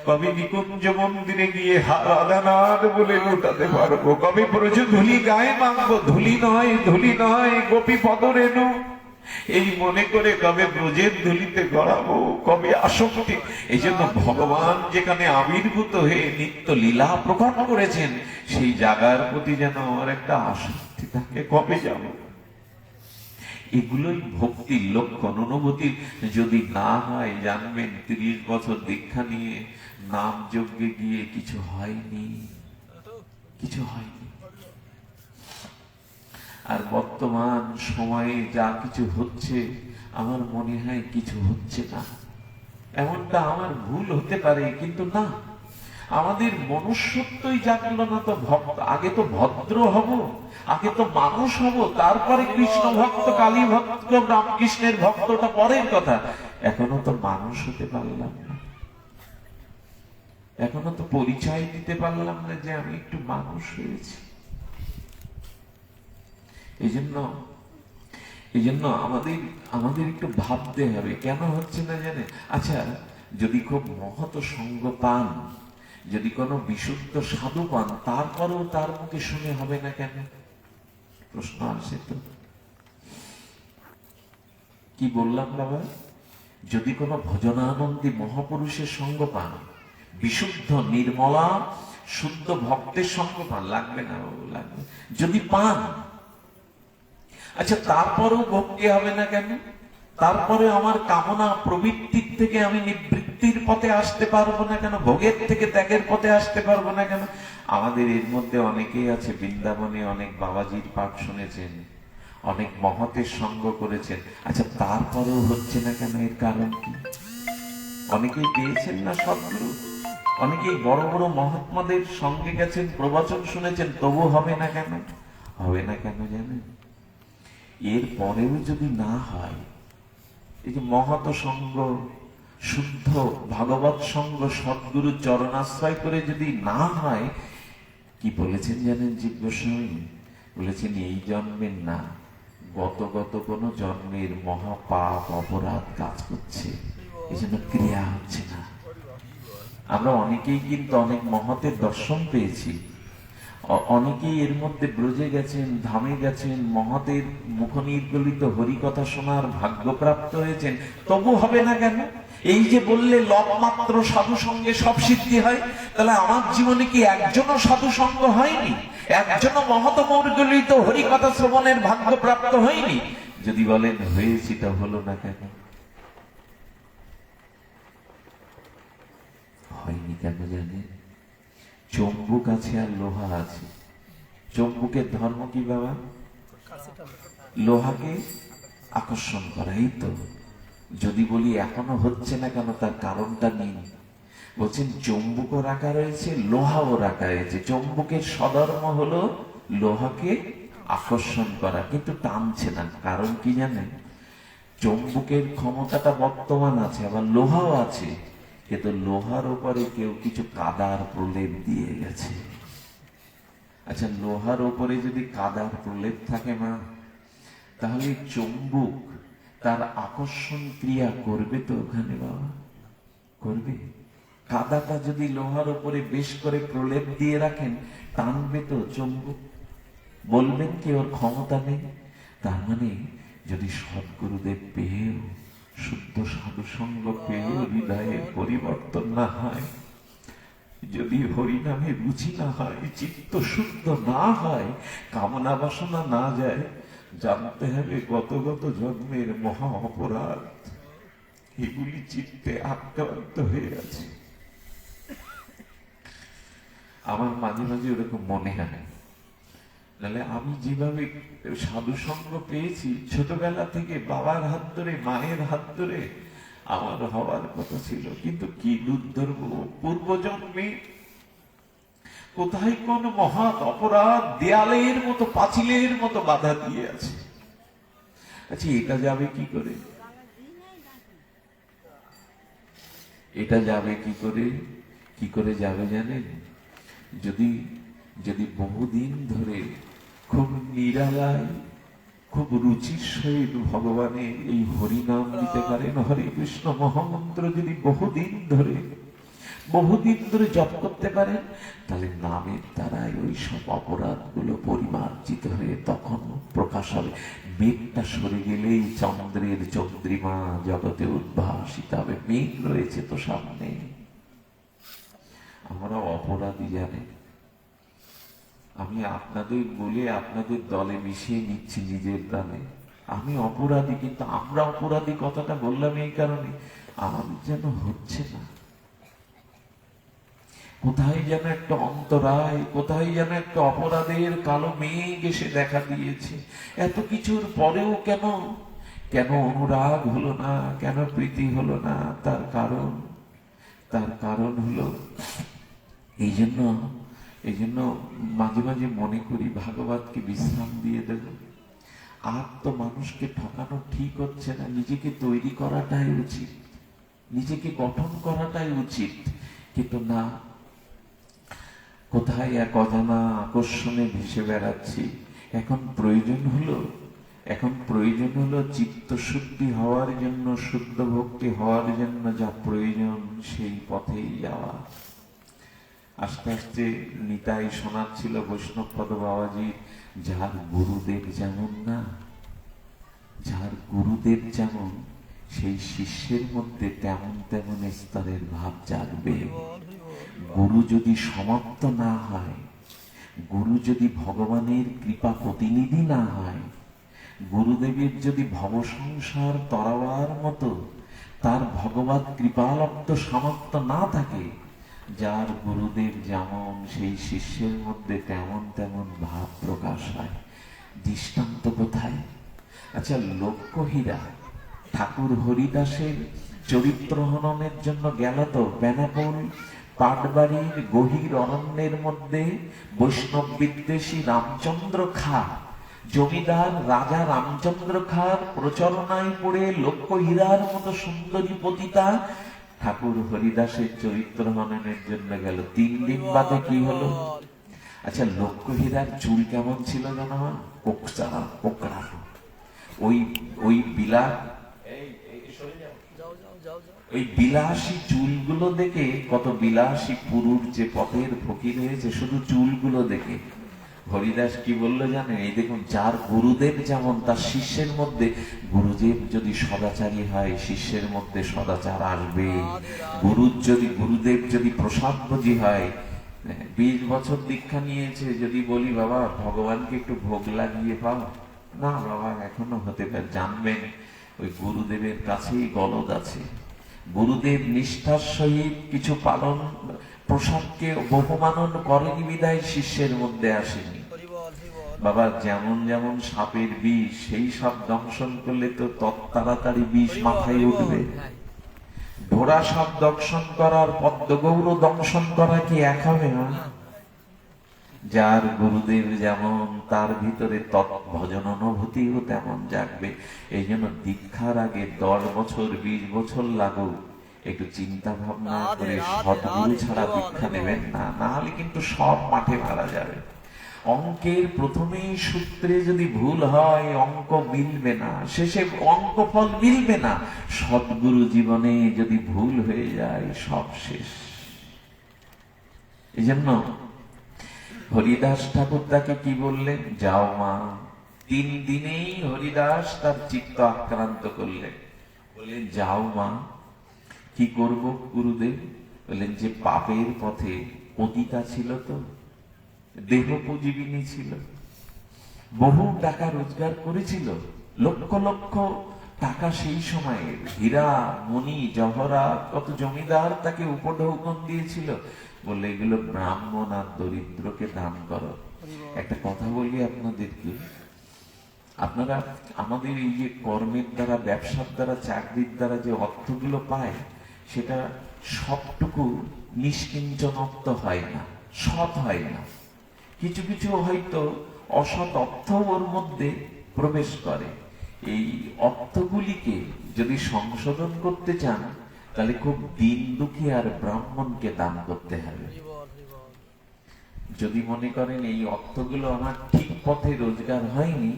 কবে নিকুঞ্জ মন্দিরে গিয়ে রাধানাথ বলে লুটাতে পারবো, কবে ব্রজ ধুলি গায়ে মাখবো, ধুলি নয়, ধুলি নয়, গোপী পদরেণু, এই মনে করে কবে ব্রজের ধুলিতে গড়াবো, কবে আসক্তি। এই জন্য ভগবান যেখানে আবির্ভূত হয়ে নিত্য লীলা প্রকট করেছেন, সেই জায়গার প্রতি যেন আমার একটা আসক্তি থাকে, কবে যাব। এগুলোই ভক্তির লক্ষণ। অনুভূতি যদি না হয়, জানবেন 30 বছর দীক্ষা নিয়ে নাম যজ্ঞে গিয়ে কিছু হয়নি, কিছু হয়নি। আর বর্তমান সময়ে যা কিছু হচ্ছে, আমার মনে হয় কিছু হচ্ছে না। এমনটা আমার ভুল হতে পারে, কিন্তু না, আমাদের মনুষ্যত্বই জাগলো না। তো ভক্ত, আগে তো ভদ্র হব, আগে তো মানুষ হব, তারপরে কৃষ্ণ ভক্ত, কালী ভক্ত, রামকৃষ্ণের ভক্তটা পরের কথা। এখনো তো মানুষ হতে পারলাম না, এখনো তো পরিচয় দিতে পারলাম না যে আমি একটু মানুষ হয়েছি। এই জন্য আমাদের একটু ভাবতে হবে, কেন হচ্ছে না জানে। আচ্ছা, যদি খুব মহৎ সঙ্গ পান, যদি কোনো বিশুদ্ধ সাধু পান, তারপরেও তার মুখে শুনে হবে না কেন? প্রশ্ন আসে তো। কি বললাম বাবা? যদি কোনো ভজনানন্দী মহাপুরুষের সঙ্গ পান, বিশুদ্ধ নির্মলা শুদ্ধ ভক্তের সঙ্গ পান, লাগবে না লাগবে, যদি পান, আচ্ছা তারপরেও ভক্তি হবে না কেন? তারপরে আমার কামনা প্রবৃত্তির থেকে আমি নিবৃত্তির পথে আসতে পারবো না কেন? ভোগের থেকে ত্যাগের পথে আসতে পারবো না কেন? আমাদের এর মধ্যে অনেকেই আছে, বৃন্দাবনে অনেক বাবাজির পাঠ শুনেছেন, অনেক মহতের সঙ্গ করেছেন, আচ্ছা তারপরেও হচ্ছে না কেন? এর কারণ কি? অনেকেই পেয়েছেন না সদ্গুরু, অনেকেই বড় বড় মহাত্মাদের সঙ্গে গেছেন, প্রবচন শুনেছেন, তবু হবে না কেন? হবে না কেন জানেন? এর পরেও যদি না হয়, এই যে মহৎ সঙ্গ, শুদ্ধ ভাগবত সঙ্গ, সদ্গুরু চরণাশ্রয় করে যদি না হয়, কি বলেছেন জানেন জীব গোস্বামী? বলেছেন, এই জন্মের না, গত কোনো জন্মের মহাপাপ অপরাধ কাজ করছে, এই জন্য ক্রিয়া হচ্ছে না। আমরা অনেকেই কিন্তু অনেক মহতের দর্শন পেয়েছি, অনেকেই এর মধ্যে ব্রজে গেছেন, ধামে গেছেন, মহতের মুখনির্গলিত হরিকথা শোনার ভাগ্যপ্রাপ্ত হয়েছেন, তবু হবে না কেন? এই যে বললে লবমাত্র সাধু সঙ্গে সব সিদ্ধি হয়, তাহলে আমার জীবনে কি একজনও সাধু সঙ্গ হয়নি? একজনও মহৎ মুখনির্গলিত হরিকথা শ্রবণের ভাগ্যপ্রাপ্ত হয়নি? যদি বলেন হয়েছি, তা হলো না কেন? হয়নি কেন জানেন? চুম্বক আছে আর লোহা আছে। চুম্বকের ধর্ম কি বাবা? লোহাকে আকর্ষণ করা। এই তো, যদি বলি এখনো হচ্ছে না কেন, তার কারণটা নেই। বলছেন চুম্বকও রাখা রয়েছে, লোহাও রাখা রয়েছে। চুম্বকের সধর্ম হলো লোহাকে আকর্ষণ করা, কিন্তু টানছে না। কারণ কি জানেন? চুম্বকের ক্ষমতাটা বর্তমান আছে, আবার লোহাও আছে, কিন্তু লোহার উপরে কেউ কিছু কাদার প্রলেপ দিয়ে গেছে। আচ্ছা, লোহার উপরে যদি কাদার প্রলেপ থাকে না, তাহলে চুম্বক তার আকর্ষণ ক্রিয়া করবে তো ওখানে বাবা? করবে। কাদাটা যদি লোহার উপরে বেশ করে প্রলেপ দিয়ে রাখেন, টানবে তো চুম্বক? বলবেন কি ওর ক্ষমতা নেই? তার মানে যদি সদ্গুরুদেব পেয়েও, শুদ্ধ সাধু সঙ্গ পেয়েও হৃদয়ের পরিবর্তন না হয়, যদি হরিনামে রুচি না হয়, চিত্ত শুদ্ধ না হয়, কামনা বাসনা না যায়, জানতে হবে গত গত জন্মের মহা অপরাধ এগুলি চিত্তে আক্রান্ত হয়ে আছে। আমার মাঝে মাঝে ওরকম মনে হয়, নাহলে আমি যেভাবে সাধু সঙ্গ পেয়েছি ছোটবেলা থেকে, বাবার হাত ধরে, মায়ের হাত ধরে আমার হওয়ার কথা ছিল, কিন্তু কি দুর্ধর্ম পূর্বজন্মে কোথায় কোন মহৎ অপরাধ দেয়ালের মতো, পাঁচিলের মতো বাধা দিয়ে আছে। আচ্ছা, এটা যাবে কি করে? এটা যাবে কি করে? কি করে যাবে জানেন? যদি যদি বহুদিন ধরে খুব নিরালায়, খুব রুচির সহিত ভগবানের এই হরিনাম দিতে পারেন, হরে কৃষ্ণ মহামন্ত্র যদি বহুদিন ধরে জপ করতে পারেন, তাহলে নামের দ্বারাই ওই সব অপরাধ গুলো পরিমার্জিত হয়ে তখন প্রকাশ হবে। মেঘটা সরে গেলেই চন্দ্রের চন্দ্রিমা জগতে উদ্ভাসিত হবে। মেঘ রয়েছে তো সামনে। আমরা অপরাধী জানেন, আমি আপনাদের বলে আপনাদের দলে মিশিয়ে নিচ্ছি নিজের দলে। আমি অপরাধী, কিন্তু আমরা অপরাধী কথাটা বললাম এই কারণে, আমাদের যেন হচ্ছে না। কোথায় যেন একটা অন্তরায়, কোথায় যেন একটা অপরাধের কালো মেঘ এসে দেখা দিয়েছে। এত কিছুর পরেও কেন কেন অনুরাগ হলো না, কেন প্রীতি হলো না? তার কারণ হলো এই জন্য মাঝে মাঝে মনে করি ভাগবতকে বিশ্রাম দিয়ে দেব। আর তো মানুষকে ঠকানো ঠিক হচ্ছে না, নিজেকে তৈরি করাটাই উচিত, নিজেকে গঠন করাটাই উচিত। কিন্তু না, কোথায় এক অজানা আকর্ষণে ভেসে বেড়াচ্ছি। এখন প্রয়োজন হলো চিত্ত শুদ্ধি হওয়ার জন্য, শুদ্ধ ভক্তি হওয়ার জন্য যা প্রয়োজন সেই পথেই যাওয়া। আস্তে আস্তে নিতাই শোনাচ্ছিল বৈষ্ণব পদ বাবাজি, যার গুরুদেব যেমন সেই শিষ্যের মধ্যে তেমন তেমন স্তরের ভাব জাগবে। গুরু যদি সমাপ্ত না হয়, গুরু যদি ভগবানের কৃপা প্রতিনিধি না হয়, গুরুদেবের যদি ভবসংসার তরাবার মতো তার ভগবত কৃপালব্ধ সামর্থ্য না থাকে, যার গুরুদেব যেমন সেই শিষ্যের মধ্যে তেমন তেমন ভাব প্রকাশ হয়। দৃষ্টান্ত কোথায়? আচ্ছা, লক্ষ্যহীরা ঠাকুর হরিদাসের চরিত্র হননের জন্য গেল তো বেনাপোল পাটবাড়ির গহীর অরণ্যের মধ্যে। বৈষ্ণব বিদ্বেষী রামচন্দ্র খা, জমিদার রাজা রামচন্দ্র খার প্রচরণায় পড়ে লক্ষ্যহীরার মতো সুন্দরী পতিতা ঠাকুর হরিদাসের চরিত্র হননের জন্য গেল। 3 দিন বাদে কি হলো? আচ্ছা, লক্ষ্যহীরার চুল কেমন ছিল জানো? কোকড়ানো। ওই বিলাসী চুলগুলো দেখে কত বিলাসী পুরুষ যে পথের ফকির হয়েছে শুধু চুলগুলো দেখে। হরিদাস কি বললো জানেন? এই দেখুন, যার গুরুদেব যেমন তার শিষ্যের মধ্যে, গুরুদেব যদি সদাচারী হয় শিষ্যের মধ্যে সদাচার আসবে। গুরুদেব যদি প্রসাদভোজী হয়, 20 বছর দীক্ষা নিয়েছে, যদি বলি বাবা ভগবানকে একটু ভোগ লাগিয়ে পাও, না বাবা এখনো হতে পারে। জানবেন ওই গুরুদেবের কাছেই গলদ আছে। গুরুদেব নিষ্ঠার সহিত কিছু পালন, প্রসাদকে বহুমানন করেনি বিদায় শিষ্যের মধ্যে আসেনি। বাবা যেমন যেমন সাপের বিষ, সেই সাপ দংশন করলে তো তাড়াতাড়ি বিষ মাথায় উঠবে। ঘোড়া সাপ দংশন করার পদ্মগৌর দংশন করা কি এক হবে না? যার গুরুদেব যেমন তার ভিতরে তৎভজন অনুভূতিও তেমন জাগবে। এই জন্য দীক্ষার আগে 10 বছর 20 বছর লাগুক, একটু চিন্তা ভাবনা করে সদ্গুরু ছাড়া দীক্ষা নেবেন না, না হলে কিন্তু সব মাঠে মারা যাবে। অঙ্কের প্রথমেই সূত্রে যদি ভুল হয় অঙ্ক মিলবে না, শেষে অঙ্ক ফল মিলবে না। সদ্গুরু জীবনে যদি ভুল হয়ে যায় সব শেষ। এই জন্য হরিদাস ঠাকুর তাকে কি বললেন? যাও মা, 3 দিনেই হরিদাস তার চিত্ত আক্রান্ত করলেন। বললেন, যাও মা। কি করব গুরুদেব? বললেন যে পাপের পথে পতিতা ছিল, তো দেহোপজীবিনী ছিল, বহু টাকা রোজগার করেছিল, লক্ষ লক্ষ টাকা সেই সময়ের, হীরা মণি জহরাত, কত জমিদার তাকে উপঢৌকন দিয়েছিল। বললে এগুলো ব্রাহ্মণ আর দরিদ্রকে দান করো। একটা কথা বলি আপনাদেরকে, আপনারা আমাদের এই যে কর্মের দ্বারা, ব্যবসার দ্বারা, চাকরির দ্বারা যে অর্থগুলো পায়, সেটা সবটুকু নিষ্কিঞ্চনত্ব হয় না, সৎ হয় না। কিছু কিছু হয়তো অসৎ অর্থ ওর মধ্যে প্রবেশ করে। এই অর্থগুলিকে যদি সংশোধন করতে চান, তাহলে খুব দিন দুঃখী আর ব্রাহ্মণকে দান করতে হবে। যদি মনে করেন এই অর্থগুলো আমার ঠিক পথে রোজগার হয়নি,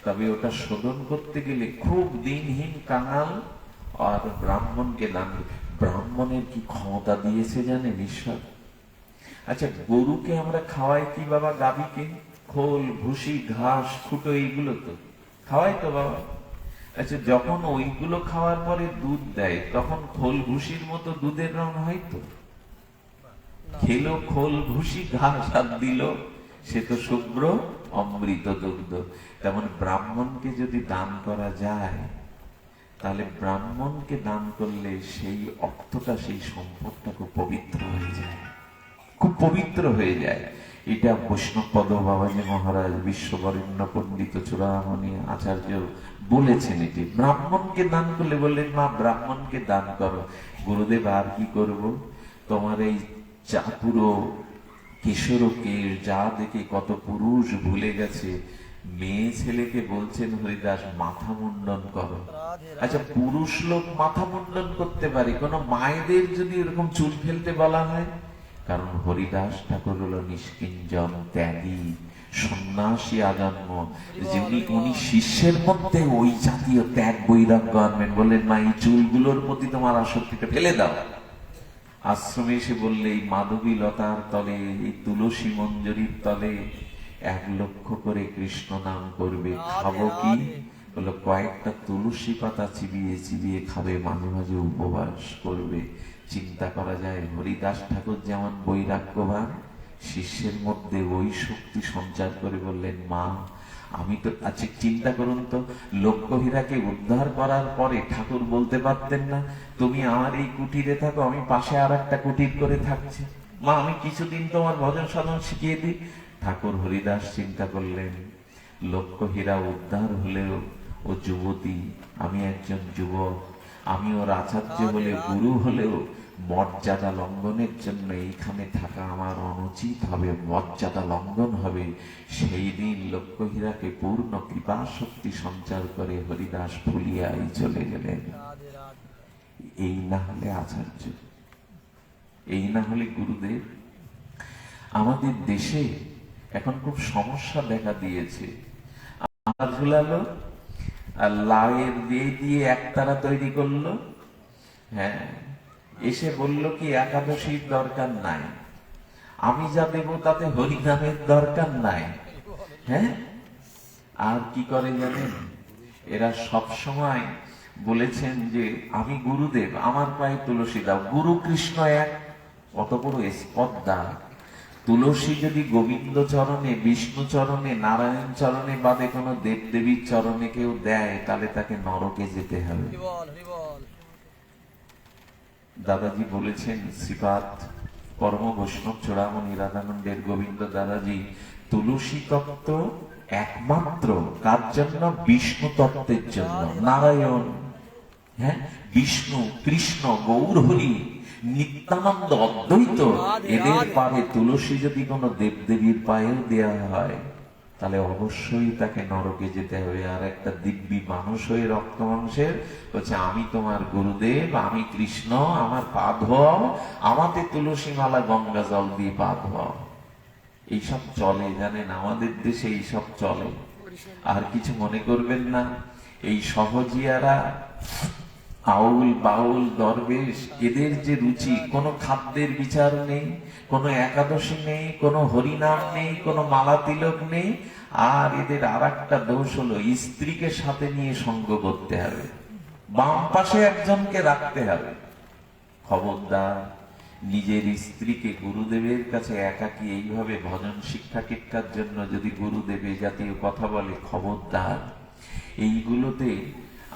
তবে ওটা শোধন করতে গেলে খুব দিনহীন কাঙাল আর ব্রাহ্মণকে দান। ব্রাহ্মণের কি ক্ষমতা দিয়েছে জানেন ঈশ্বর? আচ্ছা, গরুকে আমরা খাওয়াই কি বাবা? গাভীকে খোল, ভুসি, ঘাস, খুঁটো এইগুলো তো খাওয়াই তো বাবা। আচ্ছা, যখন ওইগুলো খাওয়ার পরে দুধ দেয়, তখন খোল ভুসির মতো দুধের রং হয় তো? খেলো খোল ভুসি ঘাস আর দিল, সে তো শুভ্র অমৃত দুগ্ধ। তেমন ব্রাহ্মণকে যদি দান করা যায়, তাহলে ব্রাহ্মণকে দান করলে সেই অর্থটা, সেই সম্পদটা খুব পবিত্র হয়ে যায়, খুব পবিত্র হয়ে যায়। এটা বৈষ্ণবপদ বাবাজি মহারাজ, বিশ্ববরেণ্য পণ্ডিত চূড়ামণি আচার্য বলেছেন। এটি ব্রাহ্মণকে দান করলে, বললেন মা ব্রাহ্মণকে দান করো। গুরুদেব আর কি করব? তোমার এই পুরো কিশোরকে যা দেখে কত পুরুষ ভুলে গেছে, মেয়ে ছেলেকে বলছেন হরিদাস মাথা মুন্ডন করো। আচ্ছা, পুরুষ লোক মাথা মুন্ডন করতে পারে, কোন মায়েদের যদি এরকম চুল ফেলতে বলা হয়? কারণ হরিদাস ঠাকুর হলো নিষ্কিঞ্জন, ত্যাগী, সন্ন্যাসী আজন্ম। উনি শিষ্যের মধ্যে ওই জাতীয় ত্যাগ বৈরাগ্য আনবেন। বললেন মা এই চুলগুলোর প্রতি তোমার আসক্তিটা ফেলে দাও। আশ্রমে এসে বললে এই মাধবী লতার তলে, এই তুলসী মঞ্জরির তলে 1 লক্ষ করে কৃষ্ণ নাম করবে। খাবো কি? বললো কয়েকটা তুলসী পাতা চিবিয়ে চিবিয়ে খাবে, মাঝে মাঝে উপবাস করবে। চিন্তা করা যায় হরিদাস ঠাকুর যেমন বৈরাগ্যবান, শিষ্যের মধ্যে ওই শক্তি সঞ্চার করে। বললেন মা আমি তো, আচ্ছা চিন্তা করুন তো, লক্ষ্যহীরাকে উদ্ধার করার পরে ঠাকুর বলতে পারতেন না তুমি আমার এই কুটিরে থাকো, আমি পাশে আর একটা কুটির করে থাকছি, মা আমি কিছুদিন তোমার ভজন সাধন শিখিয়ে দিই? ঠাকুর হরিদাস চিন্তা করলেন লক্ষ্যহীরা উদ্ধার হলেও ও যুবতী, আমি একজন যুবক, আমি ওর আচার্য হলে, গুরু হলেও মর্যাদা লঙ্ঘনের জন্য এইখানে থাকা আমার অনুচিত হবে, মর্যাদা লঙ্ঘন হবে। সেই দিন লক্ষ্যহীরাকে পূর্ণ কৃপা শক্তি সঞ্চার করে হরিদাস ফুলিয়ায় চলে গেলেন। এই না হলে আচার্য, এই না হলে গুরুদেব। আমাদের দেশে এখন খুব সমস্যা দেখা দিয়েছে। আমার ঝুলালো আর লাউয়ের দিয়ে একতারা তৈরি করলো, হ্যাঁ, এসে বলল কি একাদশীর দরকার নাই, আমি যা দেব তাতে হরিনামের দরকার নাই। হ্যাঁ, আর কি করে জানেন? এরা সব সময় বলেছেন যে আমি গুরুদেব, আমার পায়ে তুলসী দাও। গুরু কৃষ্ণ এক, অত বড় স্পর্ধা। তুলসী যদি গোবিন্দ চরণে, বিষ্ণু চরণে, নারায়ণ চরণে বাদে কোনো দেব দেবীর চরণে কেউ দেয়, তাহলে তাকে নরকে যেতে হবে। দাদাজি বলেছেন, শ্রীপাদ পরম বৈষ্ণব চূড়ামণি রাধানন্দের গোবিন্দ দাদাজি, তুলসী তত্ত্ব একমাত্র কার জন্য? বিষ্ণু তত্ত্বের জন্য। নারায়ণ, হ্যাঁ, বিষ্ণু, কৃষ্ণ, গৌর হরি, নিত্যানন্দ, অদ্বৈত, এদের পায়ে তুলসী যদি কোনো দেবদেবীর পায়েও দেয়া হয়, তাহলে অবশ্যই তাকে নরকে যেতে হবে। আর একটা দিব্যি মানুষ হয়ে রক্ত মাংসের বলছে আমি তোমার গুরুদেব, আমি কৃষ্ণ, আমার পা ধোয়াও, আমাদের তুলসী মালা গঙ্গা জল দিয়ে পা ধোয়াও। এইসব চলে জানেন, আমাদের দেশে এইসব চলে। আর কিছু মনে করবেন না, এই সহজিয়ারা আউল বাউল দরবেশ, এদের যে রুচি, কোনো খাদ্যের বিচার নেই, কোনো একাদশী নেই, কোনো হরিনাম নেই, কোনো মালা তিলক নেই। আর এদের আর একটা দোষ হলো, স্ত্রীকে সাথে নিয়ে সঙ্গ করতে হবে, বাম পাশে একজনকে রাখতে হবে। খবরদার, নিজের স্ত্রীকে গুরুদেবের কাছে একাকী এইভাবে ভজন শিক্ষা টিক্ষার জন্য যদি গুরুদেবে জাতীয় কথা বলে, খবরদার। এইগুলোতে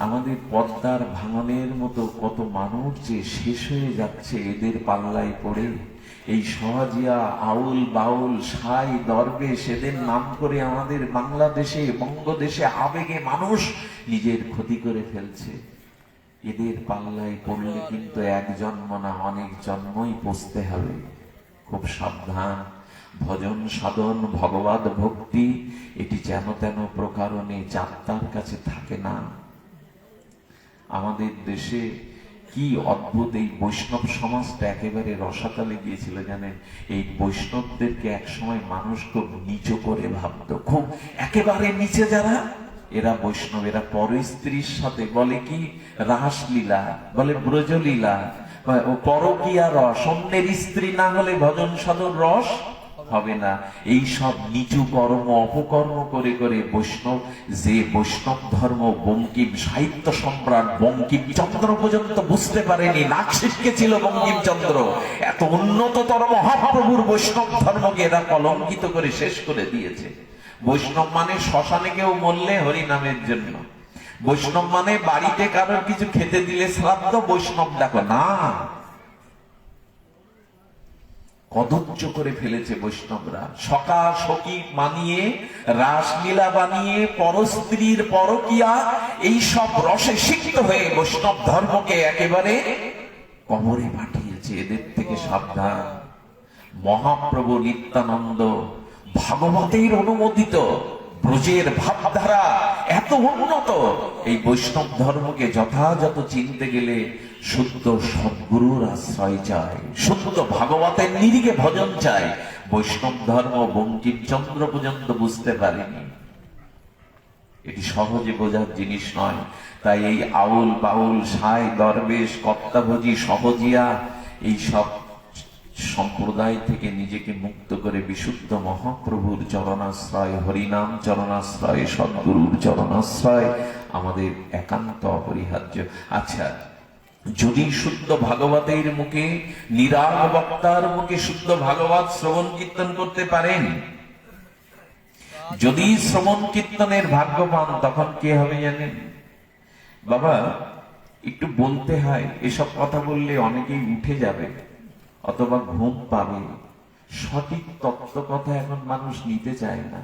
আমাদের পদ্মার ভাঙনের মতো কত মানুষ যে শেষ হয়ে যাচ্ছে এদের পাল্লায় পড়ে। এই সহজিয়া, আউল বাউল, সাই, দরবেশ, এদের নাম করে আমাদের বাংলাদেশে, বঙ্গদেশে আবেগে মানুষ নিজের ক্ষতি করে ফেলছে। এদের পাল্লায় পড়লে কিন্তু এক জন্ম না, অনেক জন্মই পচতে হবে। খুব সাবধান। ভজন সাধন, ভগবত ভক্তি, এটি যেন তেন প্রকারণে যাত্রার কাছে থাকে না। আমাদের দেশে কি অদ্ভুত, এই বৈষ্ণব সমাজটা একেবারে রসাতলে গিয়েছিল জানেন। এই বৈষ্ণবদেরকে একসময় মানুষ খুব নিচু করে ভাবত, খুব একেবারে নিচে যারা, এরা বৈষ্ণব। এরা পর স্ত্রীর সাথে বলে কি রাসলীলা, বলে ব্রজলীলা, পরকীয়া রস, অন্যের স্ত্রী না হলে ভজন সাধন রস হবে না। এই সব নিচু কর্ম, অপকর্ম করে করে বৈষ্ণব, যে বৈষ্ণব ধর্ম বঙ্কিম সাহিত্য সম্রাট বঙ্কিমচন্দ্র পর্যন্ত বুঝতে পারেনি, নাক ছিটকে ছিল বঙ্কিমচন্দ্র। এত উন্নততর মহাপ্রভুর বৈষ্ণব ধর্মকে এরা কলঙ্কিত করে শেষ করে দিয়েছে। বৈষ্ণব মানে শ্মশানে কেউ মরলে হরি নামের জন্য, বৈষ্ণব মানে বাড়িতে কারোর কিছু খেতে দিলে শ্রাদ্ধ বৈষ্ণব ডাকো না। কদর্য করে ফেলেছে বৈষ্ণবরা। সকা সখী মানিয়ে, রাসলীলা বানিয়ে, পরস্ত্রীর পরকিয়া, এই সব রসে সিক্ত হয়ে বৈষ্ণব ধর্মকে একেবারে কবরে পাঠিয়েছে। এদের থেকে সাবধান। মহাপ্রভু নিত্যানন্দ ভাগবতের অনুমোদিত, ব্রজের ভাবধারা এত উন্নত, এই বৈষ্ণব ধর্মকে যথাযথ চিনতে গেলে শুদ্ধ সদ্গুরুর আশ্রয় চাই, শুদ্ধ ভাগবতের নিরিখে ভজন চাই। বৈষ্ণব ধর্ম বঙ্কিমচন্দ্র পর্যন্ত বুঝতে পারেনি। এটি সহজে বোঝার জিনিস নয়। তাই এই আউল বাউল, সাই, দরবেশ, কর্তাভোজী, সহজিয়া, এই সব সম্প্রদায় থেকে নিজেকে মুক্ত করে বিশুদ্ধ মহাপ্রভুর চরণাশ্রয়, হরিনাম চরণাশ্রয়, সদ্গুরুর চরণাশ্রয় আমাদের একান্ত অপরিহার্য। আচ্ছা, যদি শুদ্ধ ভাগবতের মুখে, নিরাগ বক্তার মুখে শুদ্ধ ভাগবত শ্রবণ কীর্তন করতে পারেন, যদি শ্রবণ কীর্তনের ভাগ্য পান, তখন কি হবে জানেন বাবা? একটু বলতে হয়, এসব কথা বললে অনেকেই উঠে যাবে অথবা ঘুম পাবে। সঠিক তত্ত্ব কথা এখন মানুষ নিতে চায় না,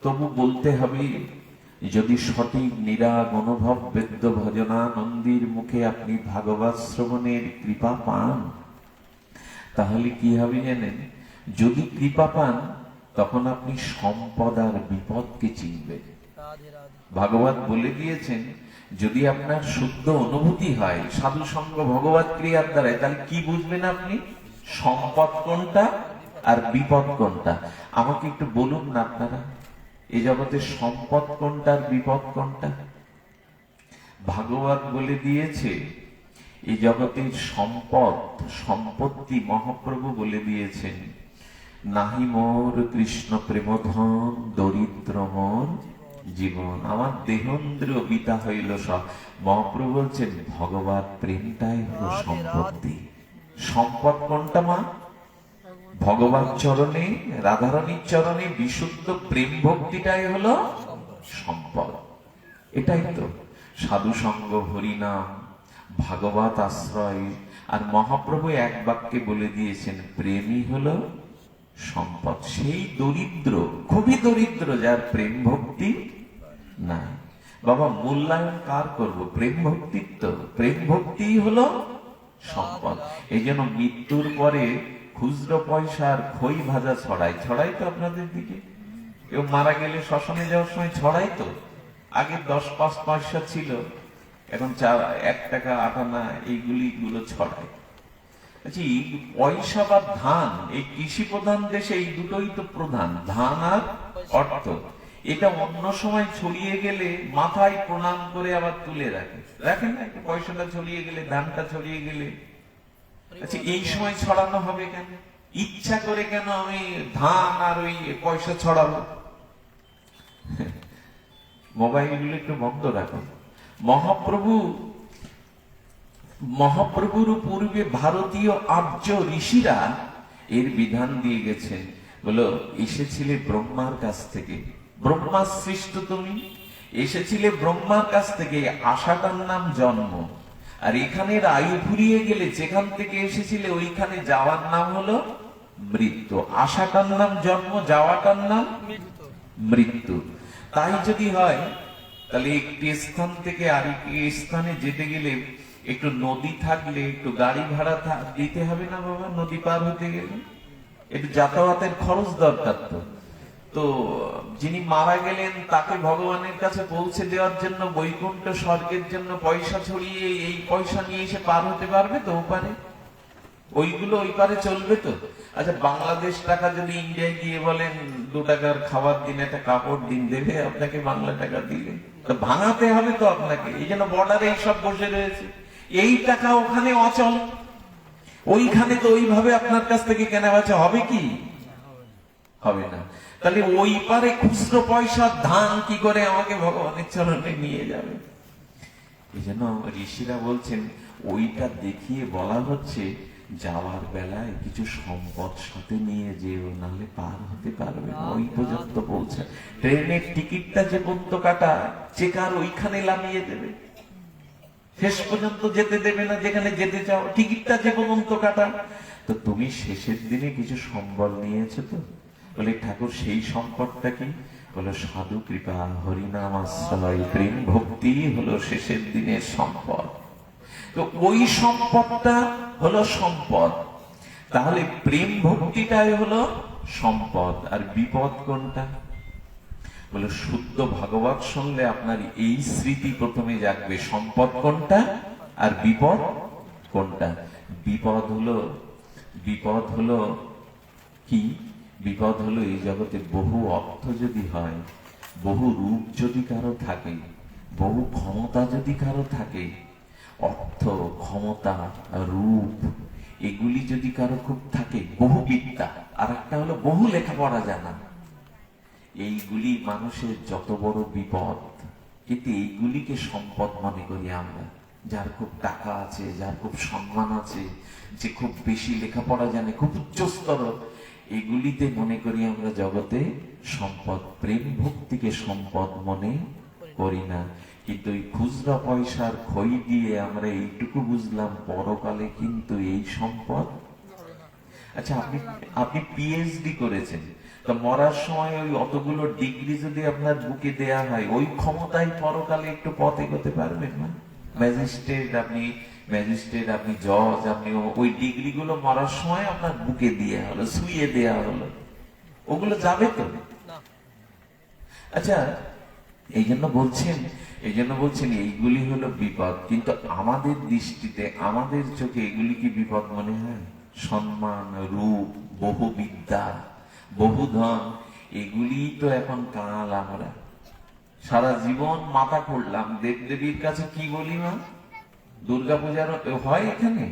তবু বলতে হবে। যদি সঠিক নিরাগ অনুভব বেদ্য ভজনানন্দীর মুখে আপনি ভাগবত শ্রবণের কৃপা পান, তাহলে কি হবে জানেন? যদি কৃপা পান, তখন আপনি সম্পদ আর বিপদকে চিনবেন। ভাগবত বলে দিয়েছেন, যদি আপনার শুদ্ধ অনুভূতি হয় সাধু সঙ্গ ভগবত ক্রিয়ার দ্বারা, তাহলে কি বুঝবেন আপনি? সম্পদ কোনটা আর বিপদ কোনটা। আমাকে একটু বলুন না আপনারা, এই জগতে সম্পদ কোনটা আর বিপদ কোনটা? ভাগবত বলে দিয়েছে এই জগতের সম্পদ, সম্পত্তি মহাপ্রভু বলে দিয়েছেন, নাহি মোর কৃষ্ণ প্রেমধন, দরিদ্র মোর জীবন। আমার দেহেন্দ্র বিতা হইল সব। মহাপ্রভু বলছেন ভগবত প্রেমটাই হলো সম্পত্তি। সম্পদ কোনটা মা? ভগবান চরণে, রাধারানীর চরণে বিশুদ্ধ প্রেম ভক্তিটাই হলো সম্পদ। এটাই তো সাধু সঙ্গ, হরিনাম, ভাগবত আশ্রয়। আর মহাপ্রভু এক বাক্যে বলে দিয়েছেন, প্রেমই হলো সম্পদ। সেই দরিদ্র, খুবই দরিদ্র, যার প্রেম ভক্তি নাই। বাবা, মূল্যায়ন কার করবো? প্রেম ভক্তির তো। প্রেম ভক্তি হলো সম্পদ। এই জন্য মৃত্যুর পরে খুচরো পয়সার খই ভাজা ছড়াই তো আপনাদের দিকে। কেউ মারা গেলে শ্মশানে যাওয়ার সময় ছড়াই তো। আগে 10-5 পয়সা ছিল, এখন 1 টাকা 8 আনা, এইগুলো ছড়ায়। আচ্ছা, পয়সা বা ধান, এই কৃষি প্রধান দেশে এই দুটোই তো প্রধান, ধান আর অর্থ। এটা অন্য সময় ছড়িয়ে গেলে মাথায় প্রণাম করে আবার তুলে রাখে, রাখেন না? পয়সাটা ছড়িয়ে গেলে, ধানটা ছড়িয়ে গেলে, আচ্ছা এই সময় ছড়ানো হবে কেন? ইচ্ছা করে কেন আমি ধান আর ওই পয়সা ছড়াবো? মোবাইল গুলো একটু বন্ধ রাখো। মহাপ্রভুর পূর্বে ভারতীয় আর্য ঋষিরা এর বিধান দিয়ে গেছেন। বলো, এসেছিলে ব্রহ্মার কাছ থেকে, ব্রহ্মা সৃষ্ট তুমি, এসেছিলে ব্রহ্মার কাছ থেকে, আশাটার নাম জন্ম। আর এখানের আয়ু ফুরিয়ে গেলে যেখান থেকে এসেছিলে ওইখানে যাওয়ার নাম হলো মৃত্যু। আশাটার নাম জন্ম, যাওয়াটার নাম মৃত্যু। তাই যদি হয় তাহলে একটি স্থান থেকে আরেকটি স্থানে যেতে গেলে একটু নদী থাকলে একটু গাড়ি ভাড়া দিতে হবে না বাবা? নদী পার হতে গেলে একটু যাতায়াতের খরচ দরকার। তো যিনি মারা গেলেন তাকে ভগবানের কাছে পৌঁছে দেওয়ার জন্য বৈকুণ্ঠ স্বর্গের জন্য পয়সা ছড়িয়ে এই পয়সা নিয়ে এসে পার হতে পারবে তো ওপারে? ওইগুলো ওই পারে চলবে তো? আচ্ছা, বাংলাদেশ টাকা যদি ইন্ডিয়ায় গিয়ে বলেন 2 টাকার খাবার দিন, একটা কাপড় দিন, দেবে আপনাকে বাংলা টাকা দিলে? তো ভাঙাতে হবে তো আপনাকে। এই জন্য বর্ডারে এইসব বসে রয়েছে। এই টাকা ওখানে অচল, ওইখানে তো ওইভাবে আপনার কাছ থেকে কেনা বেচা হবে কি? হবে না। তাহলে ওই পারে খুচরো পয়সা ধান কি করে আমাকে ভগবানের চরণে নিয়ে যাবে? এই জন্য ঋষিরা বলছেন ওইটা দেখিয়ে বলা হচ্ছে যাওয়ার বেলায় কিছু সম্পদ সাথে নিয়ে যেও, নাহলে পার হতে পারবে না। ওই পর্যন্ত পৌঁছে ট্রেনের টিকিটটা যে পর্যন্ত কাটা, চেকার ওইখানে নামিয়ে দেবে, শেষ পর্যন্ত যেতে দেবে না যেখানে যেতে চাও। টিকিটটা যে পর্যন্ত কাটা। তো তুমি শেষের দিনে কিছু সম্বল নিয়েছো তো? বলে ঠাকুর সেই সম্পদটা কি? বলো সাধু কৃপা, হরিনাম আশ্রয়, প্রেম ভক্তি হলো শেষের দিনের সম্পদ। তো ওই সম্পদটা হলো সম্পদ। তাহলে প্রেম ভক্তিটাই হলো সম্পদ। আর বিপদ কোনটা? বলে শুদ্ধ ভাগবত শুনলে আপনার এই স্মৃতি প্রথমে জাগবে, সম্পদ কোনটা আর বিপদ কোনটা। বিপদ হলো কি? বিপদ হলো এই জগতে বহু অর্থ যদি হয়, বহু রূপ যদি কারো থাকে, বহু ক্ষমতা যদি কারো থাকে, অর্থ, ক্ষমতা, রূপ এগুলি যদি কারো খুব থাকে, বহু বিদ্যা, আর একটা হলো বহু লেখাপড়া জানা, এইগুলি মানুষের যত বড় বিপদ। কিন্তু এইগুলিকে সম্পদ মনে করি আমরা। যার খুব টাকা আছে, যার খুব সম্মান আছে, যে খুব বেশি লেখাপড়া জানে, খুব উচ্চস্তর, এগুলিতে মনে করি আমরা জগতে সম্পদ। প্রেম ভক্তিকে সম্পদ মনে করি না। কিন্তু ওই খুচরা পয়সার খই দিয়ে আমরা এইটুকু বুঝলাম পরকালে কিন্তু এই সম্পদ। আচ্ছা, আপনি পিএইচডি করেছেন, তো মরার সময় ওই অতগুলো ডিগ্রি যদি আপনার বুকে দেয়া হয়, ওই ক্ষমতায় পরকালে একটু পথ এগোতে পারবেন না? ম্যাজিস্ট্রেট আপনি জজ, আপনি ওই ডিগ্রি গুলো মরার সময় আপনার বুকে দিয়ে হলো, শুইয়ে দেয়া হলো, ওগুলো যাবে তো? আচ্ছা, এই জন্য বলছেন এইগুলি হলো বিপদ। কিন্তু আমাদের দৃষ্টিতে, আমাদের চোখে এগুলি কি বিপদ মনে হয়? সম্মান, রূপ, বহু বিদ্যা, বহু ধন, এগুলি তো এখন কাল। আমরা সারা জীবন মাথা করলাম দেবদেবীর কাছে কি বলি মা? দুর্গাপূজার হয় এখানে,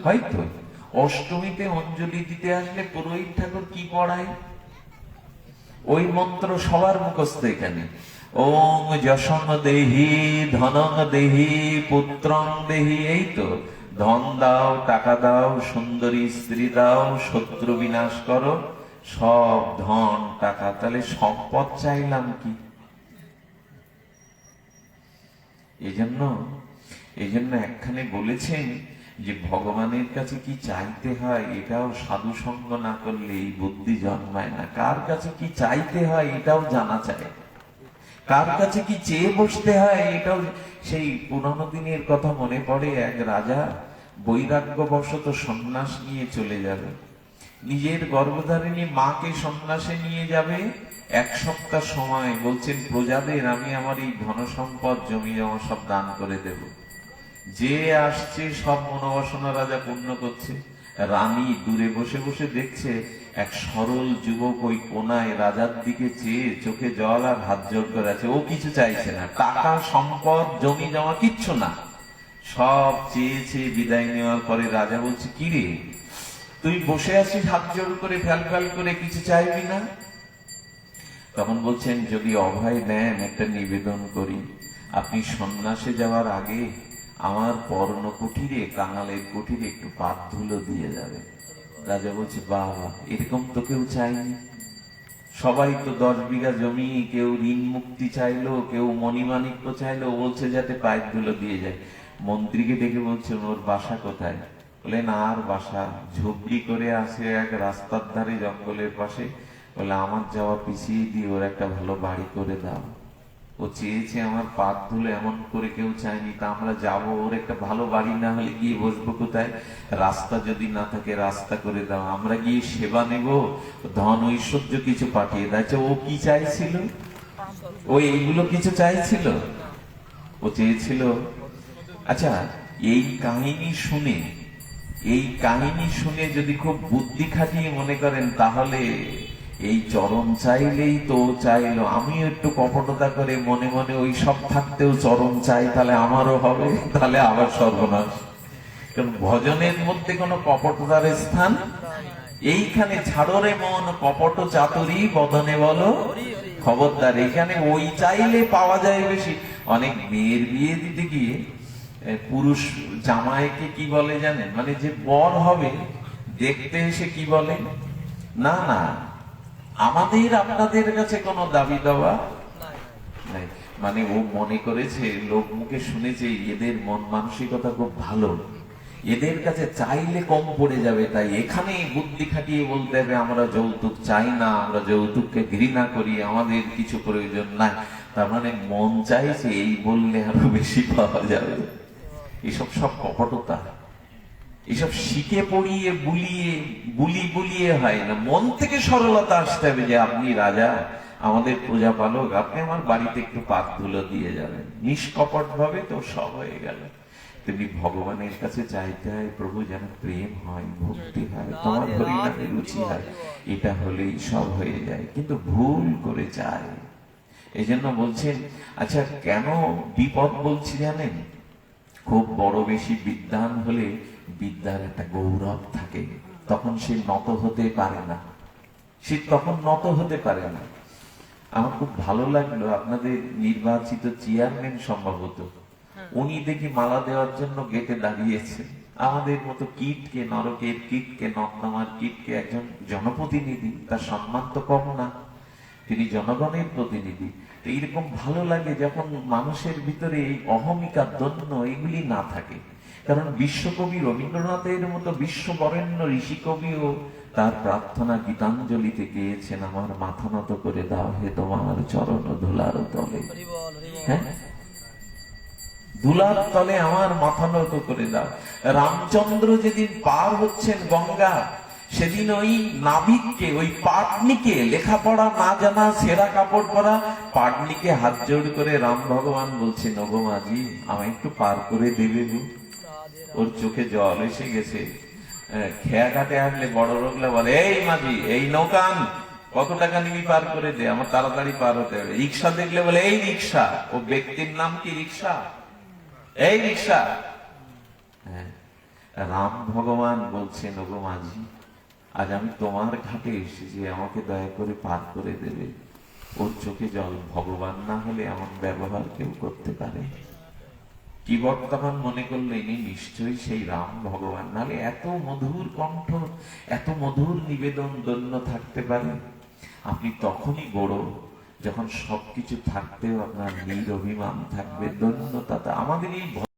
হয়তো অষ্টমীতে অঞ্জলি দিতে আসলে পুরোহিত ঠাকুর কি পড়ায়? ওই মন্ত্র সবার মুখস্থ এখানে। ওম যশং দেহি, ধনং দেহি, পুত্রং দেহি। এই তো, ধন দাও, টাকা দাও, সুন্দরী স্ত্রী দাও, শত্রু বিনাশ করো, সব ধন টাকা। তাহলে সম্পদ চাইলাম কি? এই জন্য একখানে বলেছেন যে ভগবানের কাছে কি চাইতে হয় এটাও সাধু সঙ্গ না করলে এই বুদ্ধি জন্মায় না। কার কাছে কি চাইতে হয় এটাও জানা চাই, কার কাছে কি চেয়ে বসতে হয় এটাও। সেই পুরানো দিনের কথা মনে পড়ে, এক রাজা বৈরাগ্যবশত সন্ন্যাস নিয়ে চলে যাবে, নিজের গর্ভধারিণী মাকে সন্ন্যাসে নিয়ে যাবে। 1 সপ্তাহ সময় বলছেন প্রজাদের আমি আমার এই ধন সম্পদ, জমি জমা সব দান করে দেব। যে আসছে সব মনোবাসনা রাজা পূর্ণ করছে। রানী দূরে বসে বসে দেখছে এক সরল যুবক ওই কোনায় রাজার দিকে চেয়ে চোখে জল আর হাত জোর করে আছে। ও কিছু চাইছে না, টাকা সম্পদ জমি জমা কিচ্ছু না, সব চেয়েছে। বিদায় নেওয়ার পরে রাজা বলছে, কি রে তুই বসে আছিস হাত জোর করে, ফ্যাল ফ্যাল করে, কিছু চাইবি না? তখন বলছেন, যদি অভয় দেন একটা নিবেদন করি, আপনি সন্ন্যাসে যাওয়ার আগে আমার পর্ণ কুটিরে, কাঙালের কুটিরে একটু পাত ধুলো দিয়ে যাবে। রাজা বলছে, বাবা এরকম তো কেউ চায়নি, সবাই তো 10 বিঘা জমি, কেউ ঋণ মুক্তি চাইলো, কেউ মণিমাণিক্য চাইলো, বলছে যাতে পায়ের ধুলো দিয়ে যায়। মন্ত্রীকে ডেকে বলছে, ওর বাসা কোথায়? বলেন, আর বাসা ঝুপড়ি করে আসে এক রাস্তার ধারে জঙ্গলের পাশে। বলে, আমার যাওয়া পিছিয়ে দিয়ে ওর একটা ভালো বাড়ি করে দাও। ও চেয়েছে আমার পাত ধুলো, এমন করে কেউ চায়নি। তা আমরা যাবো, ওর একটা ভালো বাড়ি না হলে গিয়ে বসবো কোথায়? রাস্তা যদি না থাকে রাস্তা করে দাও, আমরা গিয়ে সেবা নেব, ধন ঐশ্বর্য কিছু পাঠিয়ে দিয়েছে। ও কি চাইছিল? ও এইগুলো কিছু চাইছিল? ও চেয়েছিল, আচ্ছা এই কাহিনী শুনে, এই কাহিনী শুনে যদি খুব বুদ্ধি খাটিয়ে মনে করেন, তাহলে এই চরণ চাইলেই তো চাইলো, আমিও একটু কপটতা করে মনে মনে ওই সব থাকতেও চরণ চাই, তাহলে আমারও হবে, তাহলে আবার সর্বনাশ। কারণ ভজনের মধ্যে কোনো কপটতার স্থান এইখানে। ছাড়রে মন কপট চাতুরি বদনে বলো খবরদার। এখানে ওই চাইলে পাওয়া যায় বেশি। অনেক মেয়ের বিয়ে দিতে গিয়ে পুরুষ জামাইকে কি বলে জানেন? মানে যে বর হবে দেখতে এসে কি বলে, না না আমাদের আপনাদের কাছে কোনো দাবি দেওয়া নাই। মানে ও মনে করেছে, লোক মুখে শুনেছে এদের মন মানসিকতা খুব ভালো, এদের কাছে চাইলে কম পড়ে যাবে, তাই এখানে বুদ্ধি খাটিয়ে বলতে হবে আমরা যৌতুক চাই না, আমরা যৌতুককে ঘৃণা করি, আমাদের কিছু প্রয়োজন নাই। তার মানে মন চাইছে এই বললে আরো বেশি পাওয়া যাবে। এসব সব কপটতা, এসব শিখে পড়িয়ে বুলিয়ে হয় না। মন থেকে সরলতা আসতে হবে যে আপনি রাজা, আমাদের প্রজাপালক, আপনি আমার বাড়িতে একটু পাত ধুলো দিয়ে যাবেন, নিষ্কপট ভাবে, তো সব হয়ে গেল। তুমি ভগবানের কাছে চাইতে হয়, প্রভু যেন প্রেম হয়, ভক্তি হয়, তোমার হরিনামে রুচি হয়, এটা হলেই সব হয়ে যায়। কিন্তু ভুল করে চায়। এই জন্য বলছেন, আচ্ছা কেন বিপদ বলছি জানেন? খুব বড় বেশি বিদ্বান হলে বিদ্যার একটা গৌরব থাকে, তখন সে নত হতে পারে না, সে তখন নত হতে পারে না। আমার খুব ভালো লাগলো, আপনাদের নির্বাচিত চেয়ারম্যান সম্ভবত, উনি দেখি মালা দেওয়ার জন্য গেটে দাঁড়িয়েছে। আমাদের মতো কীটকে, নরকের কীটকে, নর্দমার কীটকে একজন জনপ্রতিনিধি, তার সম্মান তো কম না, তিনি জনগণের প্রতিনিধি। এইরকম ভালো লাগে যখন মানুষের ভিতরে এই অহমিকা, দন্য এগুলি না থাকে। কারণ বিশ্বকবি রবীন্দ্রনাথের মতো বিশ্ববরেণ্য ঋষি কবিও তার প্রার্থনা গীতাঞ্জলিতে গেয়েছেন, আমার মাথা নত করে দাও হে তোমার চরণ ধুলার তলে। হ্যাঁ, ধুলার তলে আমার মাথা নত করে দাও। রামচন্দ্র যেদিন পার হচ্ছেন গঙ্গা, সেদিন ওই নাবিককে, ওই পাটনিকে, লেখাপড়া না জানা, সেরা কাপড় পরা পাটনিকে হাত জোড় করে রাম ভগবান বলছেন, ওগো মাঝি আমায় একটু পার করে দেবে গো। ওর চোখে জল এসে গেছে। খেয়া ঘাটে আসলে বড় লোকলা বলে, এই মাঝি, এই নৌকান, কত টাকা নিবি পার করে দে, আমার তাড়াতাড়ি পার হতে হবে। রিক্সা দেখলে বলে, এই রিক্সা। ও ব্যক্তির নাম কি রিক্সা? এই রিক্সা। হ্যাঁ, রাম ভগবান বলছেন, ওগো মাঝি আজ আমি তোমার ঘাটে এসেছি, আমাকে দয়া করে পার করে দেবে। ওর চোখে জল। ভগবান না হলে এমন ব্যবহার কেউ করতে পারে? কি বর্তমান মনে করলে ইনি নিশ্চয়ই সেই রাম ভগবান, নাহলে এত মধুর কণ্ঠ, এত মধুর নিবেদন দন্য থাকতে পারে? আপনি তখনই বড় যখন সবকিছু থাকতেও আপনার নিরভিমান থাকবে, দন্যতা। আমাদের এই